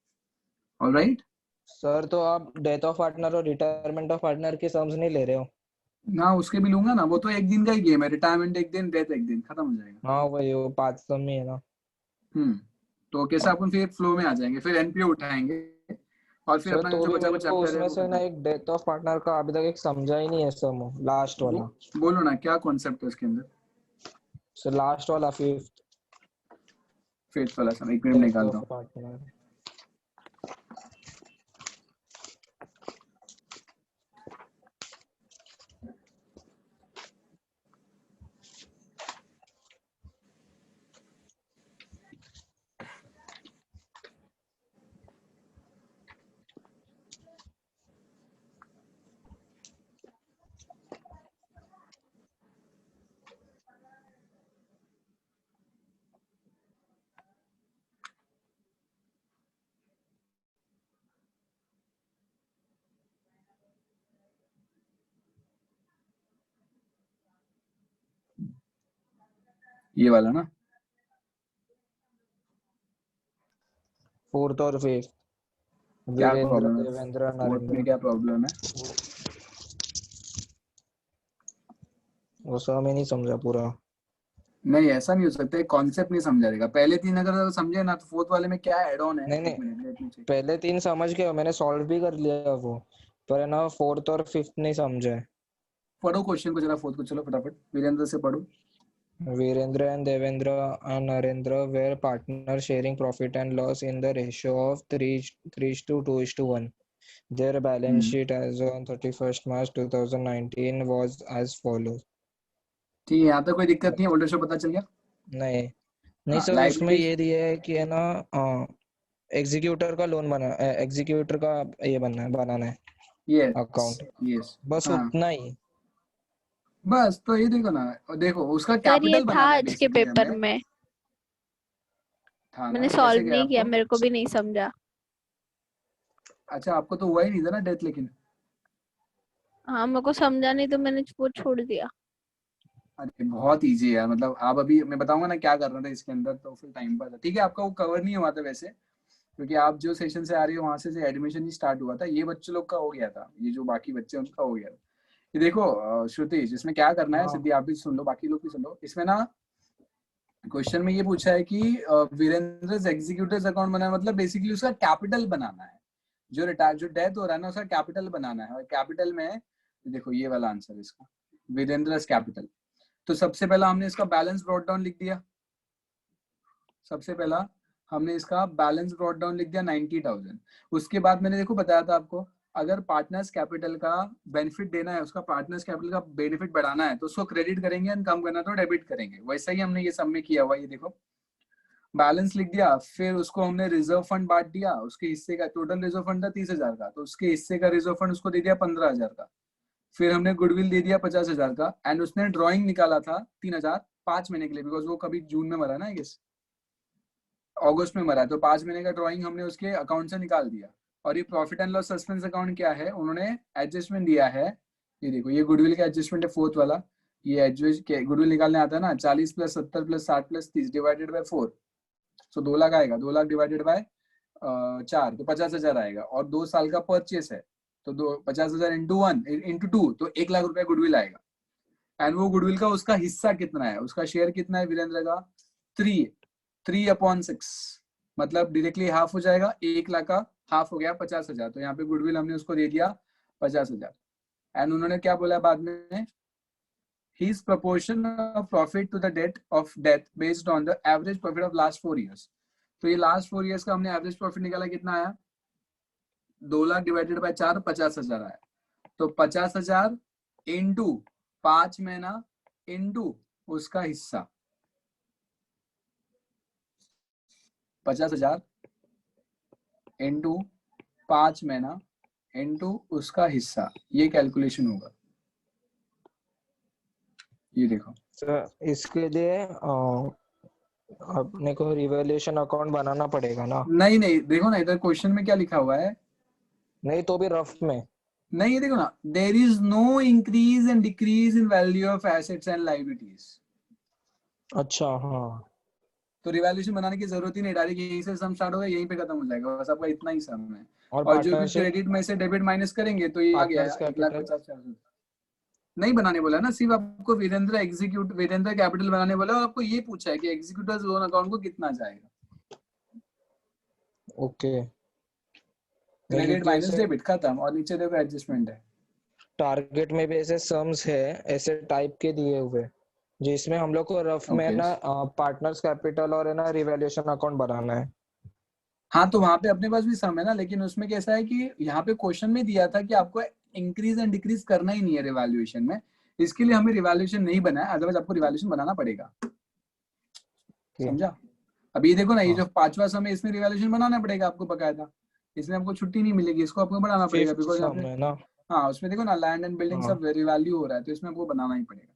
ऑलराइट सर, तो आप डेथ ऑफ पार्टनर और रिटायरमेंट ऑफ पार्टनर के सम्स नहीं ले रहे हो? ना, उसके भी लूंगा ना, वो तो एक दिन का ही गेम है, रिटायरमेंट एक दिन, डेथ एक दिन, खत्म हो जाएगा। हाँ वही, वो 5 सम में है ना। तो कैसे अपन फिर फ्लो में आ जाएंगे, फिर एनपीओ उठाएंगे, और फिर सर अपना तो जो भी बचा मेरे कुछ को चैप्टर है उसमें वो से ना खत्म। एक डेथ ऑफ पार्टनर का अभी तक एक समझा ही नहीं है सम, लास्ट वाला। बोलो ना क्या कॉन्सेप्ट है उसके अंदर। सर लास्ट वाला, फिफ्थ वाला सम, एक मिनट डेथ निकालता ऑफ हूँ। पार्टनर। ये वाला ना, 4th और 5th, क्या वीरेंद्र, प्रॉब्लम है देवेंद्र, फोर्थ में, नरेंद्र। क्या प्रॉब्लम है? वो सम ही नहीं समझा पूरा। नहीं ऐसा नहीं हो सकता, कॉन्सेप्ट नहीं समझा देगा। पहले 3 अगर समझे ना तो फोर्थ वाले में क्या एड ऑन है। नहीं एक मिनट लेट मी चेक। पहले 3 समझ गया, मैंने सॉल्व भी कर लिया वो, पर है ना 4th और 5th नहीं समझा है। पढ़ो क्वेश्चन को जरा, फोर्थ को, चलो फटाफट वीरेंद्र से पढ़ो। Virendra and Devendra and Narendra were partners sharing profit and loss in the ratio of 3:2:1. Their balance sheet as on 31st March 2019 was as follows. ठीक है, यहाँ तक कोई दिक्कत नहीं है, ओल्ड रेशियो पता चल गया। नहीं नहीं हाँ, सर, उसमें liabilities- ये दिया है कि है ना, एग्जीक्यूटर का लोन बना, एग्जीक्यूटर का ये बनाना है yes अकाउंट, yes बस हाँ उतना ही। बस, तो ये देखो ना, देखो उसका सर ये कैपिटल था बनाना है आज के बेसिकली पेपर हमें। में, था मैंने ना, कैसे सॉल्व गया नहीं किया, आपको? मेरे को भी नहीं समझा। अच्छा, आपको तो हुआ ही नहीं था ना डेथ, लेकिन हाँ मेरे को समझा नहीं तो मैंने वो छोड़ दिया। अरे बहुत इजी है, मतलब आप अभी मैं बताऊंगा ना क्या कर रहा था इसके अंदर, तो फिर टाइम पास है। ठीक है, आपका वो कवर नहीं हुआ था वैसे, क्योंकि आप जो सेशन से आ रही हो वहां से एडमिशन ही स्टार्ट हुआ था। ये बच्चे लोग का हो गया था, ये जो बाकी बच्चे हैं उनका हो गया था। ये देखो श्रुति, इसमें क्या करना है, हाँ। सिद्धि आप भी सुन लो, बाकी लोग भी सुन लो। इसमें ना क्वेश्चन में ये पूछा है कि वीरेंद्र एग्जीक्यूटिव अकाउंट बनाना, मतलब बेसिकली उसका कैपिटल बनाना है। जो रिटायर, जो डेथ हो रहा है ना, उसका कैपिटल बनाना है। और कैपिटल में देखो ये वाला आंसर इसका, वीरेंद्र कैपिटल। तो सबसे पहला हमने इसका बैलेंस ब्रॉट डाउन लिख दिया। सबसे पहला हमने इसका बैलेंस ब्रॉट डाउन लिख दिया 90,000। उसके बाद मैंने देखो बताया था आपको, अगर पार्टनर्स कैपिटल का बेनिफिट देना है, उसका पार्टनर्स कैपिटल का बेनिफिट बढ़ाना है, तो उसको क्रेडिट करेंगे, एंड कम करना तो डेबिट करेंगे। वैसा ही हमने ये सब में किया हुआ। ये देखो बैलेंस लिख दिया, फिर उसको हमने रिजर्व फंड बांट दिया। उसके हिस्से का टोटल रिजर्व फंड था 30,000 का, तो उसके हिस्से का रिजर्व फंड उसको दे दिया 15,000 का। फिर हमने गुडविल दे दिया 50,000 का, एंड उसने ड्रॉइंग निकाला था 3,000 5 महीने के लिए, बिकॉज वो कभी जून में मरा ना, आई गेस अगस्त में मरा है, तो 5 महीने का ड्रॉइंग हमने उसके अकाउंट से निकाल दिया। और ये profit and loss suspense account क्या है, उन्होंने एडजस्टमेंट दिया है। ये देखो, ये गुडविल का एडजस्टमेंट है, फोर्थ वाला। ये एडजस्ट गुडविल निकालने आता है ना, 40 + 70 + 60 + 30 डिवाइडेड बाय 4, सो 2 लाख आएगा। 2 लाख डिवाइडेड बाय 4, तो 50,000 आएगा। और 2 साल का परचेस है, तो 50,000 इंटू 1 इंटू 2, तो 1 लाख रुपया गुडविल आएगा। एंड वो गुडविल का उसका हिस्सा कितना है, उसका शेयर कितना है वीरेंद्र का, 3/6, मतलब डायरेक्टली हाफ हो जाएगा। 1 लाख का हाफ हो गया 50,000, तो यहाँ पे गुडविल हमने उसको दे दिया 50,000। एंड उन्होंने क्या बोला बाद में, his proportion of profit to the debt of death based on the average profit of last 4 years। तो ये लास्ट 4 years का हमने एवरेज प्रॉफिट निकाला, कितना आया, 2 लाख डिवाइडेड बाय 4, 50,000 आया। तो 50,000 इंटू 5 महीना इंटू उसका हिस्सा, 50,000 इंटू 5 महीना इंटू उसका हिस्सा, ये कैलकुलेशन होगा। ये देखो सर इसके लिए अपने को रिवैल्यूएशन अकाउंट बनाना पड़ेगा ना? नहीं नहीं, देखो ना इधर क्वेश्चन में क्या लिखा हुआ है, नहीं तो भी रफ में। नहीं ये देखो ना, there is no increase and decrease in value of assets and liabilities. अच्छा हाँ, तो रिवैल्यूएशन बनाने की जरूरत ही नहीं, डायरेक्ट यहीं से सम स्टार्ट होगा, यहीं पे खत्म हो जाएगा, बस आपका इतना ही सम है। और और जो भी पार्टनरशिप, क्रेडिट में से डेबिट माइनस करेंगे, तो ये आ गया पार्टनर्स कैपिटल 1,50,000। नहीं बनाने बोला ना, सिर्फ आपको वीरेंद्र कैपिटल बनाने बोला, और आपको ये पूछा है कि एग्जीक्यूटिव लोन अकाउंट को कितना जाएगा, ओके। क्रेडिट माइनस जैसे डेबिट खत्म, और नीचे देखो एडजस्टमेंट है। टारगेट में भी ऐसे सम्स है, ऐसे टाइप के दिए हुए, जिसमें हम लोग को रफ में Okay. ना पार्टनर्स कैपिटल और है ना रिवैल्यूएशन अकाउंट बनाना है। हाँ, तो वहां पे अपने पास भी सम है ना, लेकिन उसमें कैसा है कि यहाँ पे क्वेश्चन में दिया था कि आपको इंक्रीज एंड डिक्रीज करना ही नहीं है रिवैल्यूएशन में, इसके लिए हमें रिवैल्यूएशन नहीं बनाया, अदरवाइज आपको रिवैल्यूएशन बनाना पड़ेगा। समझा? अभी ये देखो ना, ये जो 5वां सम है, इसमें रिवैल्यूएशन बनाना पड़ेगा आपको बकायदा, इसमें आपको छुट्टी नहीं मिलेगी, इसको आपको बढ़ाना पड़ेगा, फिफ्थ बिकॉज यहाँ सम पे है ना? हाँ उसमें देखो ना, लैंड एंड बिल्डिंग हाँ सब रिवैल्यू हो रहा है, तो इसमें आपको बनाना ही पड़ेगा।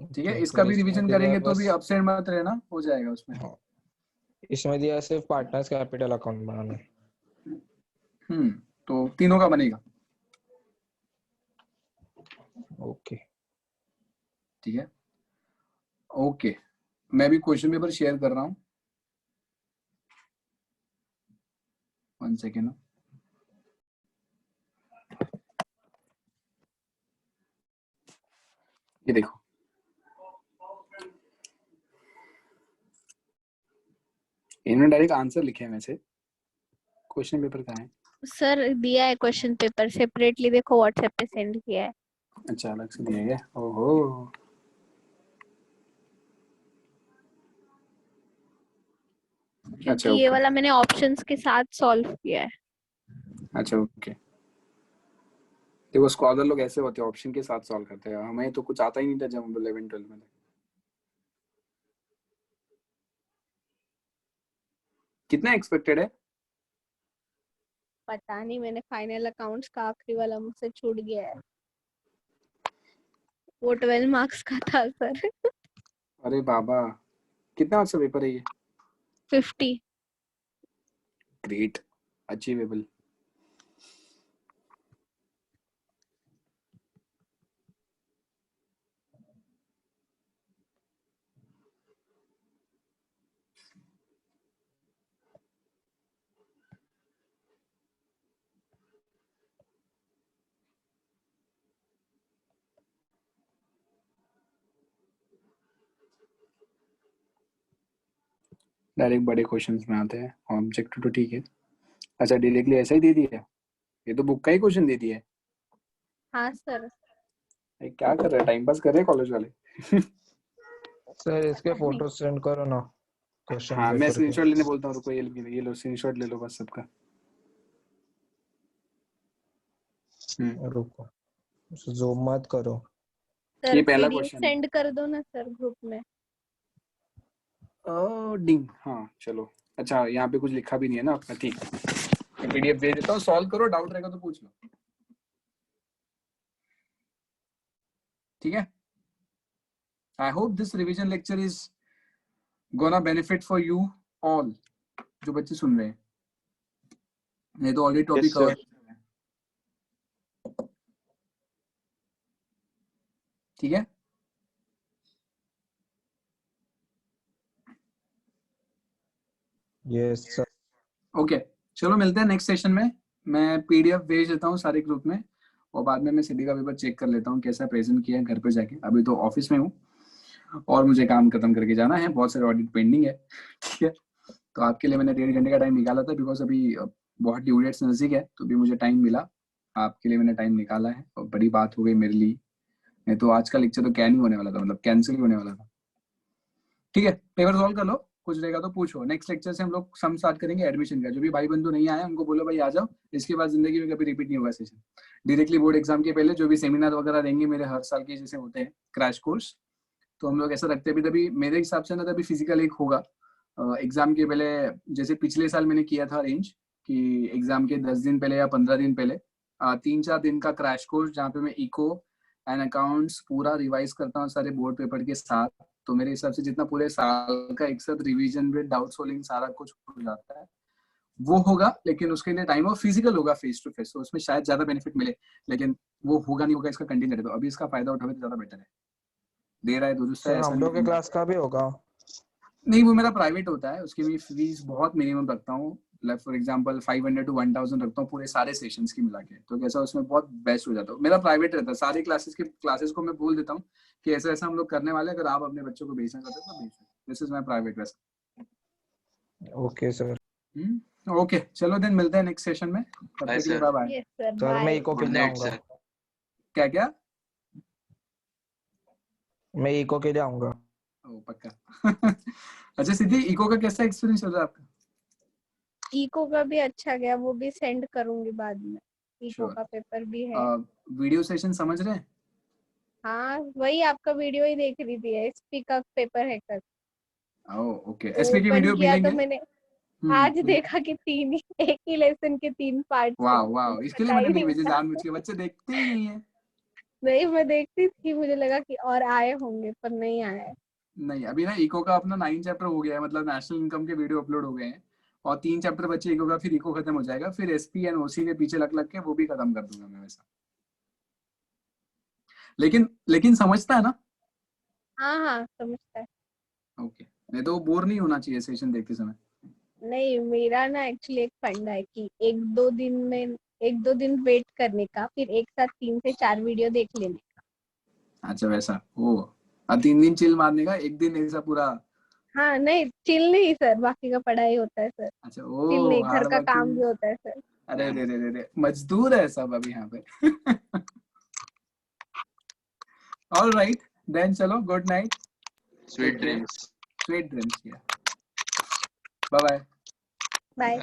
ठीक है, ओके इसका सर, भी इसमें रिवीजन दिया है करेंगे तो भी बस। अपसेट मत रहना, हो जाएगा उसमें। हाँ, इसमें दिया है सिर्फ पार्टनर्स कैपिटल अकाउंट बनाना है। तो तीनों का बनेगा। ओके ठीक है, ओके, मैं भी क्वेश्चन पेपर शेयर कर रहा हूँ, 1 सेकेंड। ये देखो, इन्होंने डायरेक्ट आंसर लिखे हैं, वैसे क्वेश्चन पेपर कहाँ है? सर दिया है क्वेश्चन पेपर सेपरेटली, देखो व्हाट्सएप पे सेंड किया है। अच्छा, अलग से दिया गया, ओहो। अच्छा क्योंकि ये ओके वाला मैंने ऑप्शंस के साथ सॉल्व किया है। अच्छा ओके। देखो स्कॉलर लोग ऐसे होते हैं, ऑप्शन के साथ सॉल्व करते हैं। हमें तो कुछ आता ही नहीं था जब हम 11-12 में थे। कितना एक्सपेक्टेड है? पता नहीं, मैंने फाइनल अकाउंट्स का आखिरी वाला मुझसे छूट गया है। वो 12 मार्क्स का था सर। अरे बाबा, कितना अच्छा पेपर है ये? 50। Great, achievable. डायरेक्ट बड़े क्वेश्चंस में आते हैं। ऑब्जेक्टिव तो ठीक है। अच्छा डायरेक्टली ऐसा ही दे दिया है? ये तो बुक का ही क्वेश्चन दे दिया है। हाँ सर। ये क्या कर रहे हैं, टाइम पास कर रहे हैं कॉलेज वाले? सर इसके नहीं। फोटो सेंड करो ना क्वेश्चन हाँ मैं पेपर के। स्क्रीनशॉट लेने बोलता हूँ, रुको ये लो स्क्रीनशॉट ले लो बस सबका। रुको, जूम मत करो। सर ये पहला पीडीएफ क्वेश्चन है। सेंड कर दो ना सर ग्रुप में। डिंग, हाँ चलो। अच्छा यहाँ पे कुछ लिखा भी नहीं है ना आपका, ठीक। मैं पीडीएफ भेज देता हूँ, सॉल्व करो, डाउट रहेगा तो पूछ लो, ठीक है? I hope this revision lecture is gonna benefit for you all, जो बच्चे सुन रहे हैं। नहीं तो already topic Yes, sir. Cover, ठीक है? Yes sir. ओके चलो मिलते हैं नेक्स्ट सेशन में। मैं पीडीएफ भेज देता हूँ सारे ग्रुप में, और बाद में मैं सीधी का पेपर चेक कर लेता हूँ कैसा प्रेजेंट किया है घर पे जाके। अभी तो ऑफिस में हूँ और मुझे काम खत्म करके जाना है, बहुत सारे ऑडिट पेंडिंग है, ठीक है? तो आपके लिए मैंने 1.5 घंटे का टाइम निकाला था, बिकॉज अभी बहुत ड्यू डेट्स नजदीक है, तो भी मुझे टाइम मिला। आपके लिए मैंने टाइम निकाला है और बड़ी बात हो गई मेरे लिए। नहीं तो आज का लेक्चर तो क्या नहीं होने वाला था, मतलब कैंसिल ही होने वाला था। ठीक है, पेपर सॉल्व कर लो, कुछ रहेगा तो पूछो। नेक्स्ट लेक्चर से हम लोग सम स्टार्ट करेंगे एडमिशन का। जो भी भाई बंधु नहीं आए उनको बोलो भाई आ जाओ, इसके बाद जिंदगी में कभी रिपीट नहीं होगा सेशन। डायरेक्टली बोर्ड एग्जाम के पहले जो भी सेमिनार वगैरह रहेंगे मेरे हर साल के जैसे होते हैं क्रैश कोर्स, तो हम लोग ऐसा रखते हैं। तभी मेरे हिसाब से ना तभी फिजिकल एक होगा एग्जाम के पहले, जैसे पिछले साल मैंने किया था अरेंज कि एग्जाम के 10 दिन पहले या 15 दिन पहले 3-4 दिन का क्रैश कोर्स, जहाँ पे मैं इको एंड अकाउंट्स पूरा रिवाइज करता हूँ सारे बोर्ड पेपर के साथ। तो मेरे हिसाब से जितना पूरे साल का एक साथ रिवीजन विद डाउट सॉल्विंग सारा कुछ हो जाता है वो होगा। लेकिन उसके लिए टाइम और फिजिकल होगा फेस टू फेस, तो उसमें शायद ज्यादा बेनिफिट मिले, लेकिन वो होगा नहीं होगा इसका कंटिन्यू है। तो अभी इसका फायदा उठावे तो ज्यादा बेटर है। दे रहा है दुरुस्त है, सर ऐसा हम नहीं लोग के क्लास का भी होगा? नहीं, वो मेरा प्राइवेट होता है, उसकी मैं फीस बहुत मिनिमम रखता हूँ। लाइक फॉर एग्जांपल 500 to 1000 रखता हूँ पूरे सारे सेशंस की मिला के। तो कैसा उसमें बहुत बेस्ट हो जाता है। मेरा प्राइवेट रहता है, सारी क्लासेस को मैं बोल देता हूँ कि ऐसा ऐसा हम लोग करने वाले हैं, अगर आप अपने बच्चों को भेजना चाहते हो तो भेज सकते। दिस इज माय प्राइवेट वैसा। Okay sir. ओके चलो देन मिलते हैं नेक्स्ट सेशन में, तब Bye, तक के लिए sir. Bye bye. Yes sir, sir मैं बाय। इको के Good लिए night, आऊंगा। sir. क्या क्या? मैं इको के लिए आऊंगा। ओ पक्का। अच्छा सिद्धि, इको का कैसा एक्सपीरियंस चल रहा है आपका? इको का भी अच्छा गया, वो भी सेंड करूंगी बाद में। Eco Sure. का पेपर भी है। वीडियो सेशन समझ रहे हैं? हाँ वही आपका वीडियो ही देख रही थी। एसपी का पेपर है कल, ओके, तो एसपी की ओपन वीडियो किया मिलेंगे। तो मैंने आज देखा कि एक ही लेसन के 3 पार्ट थे। वाह वाह, मुझे इसके लिए पता मैंने ही नहीं नहीं भेजे, था। जानबूझ के, बच्चे देखते ही नहीं है। नहीं मैं देखती थी, मुझे लगा कि और आए होंगे पर नहीं आए। नहीं अभी ना इको का अपना 9 चैप्टर हो गया है, मतलब नेशनल इनकम के वीडियो अपलोड हो गए हैं, और 3 चैप्टर बच्चे इको का, फिर इको खत्म हो जाएगा, फिर एसपी एंड ओसी के पीछे लग लग के वो भी खत्म कर दूंगा मैं वैसा। लेकिन समझता है ना? हाँ हाँ समझता है। ओके, नहीं तो बोर नहीं होना चाहिए सेशन देखते समय। नहीं मेरा ना एक्चुअली एक फंडा है कि एक दो दिन वेट करने का, फिर एक साथ 3 से 4 वीडियो देख लेने का। अच्छा वैसा ओ, 3 दिन चिल मारने का, एक दिन ऐसा पूरा। हाँ नहीं चिल नहीं सर, बाकी का पढ़ाई होता है सर। अच्छा चिल ओ, नहीं, घर हार्ड का काम वर्किंग। भी होता है सर। अरे रे रे रे रे, मजदूर है सब अभी यहाँ पे। ऑल राइट देन, चलो good night, Sweet dreams. Sweet dreams. Bye bye. Bye.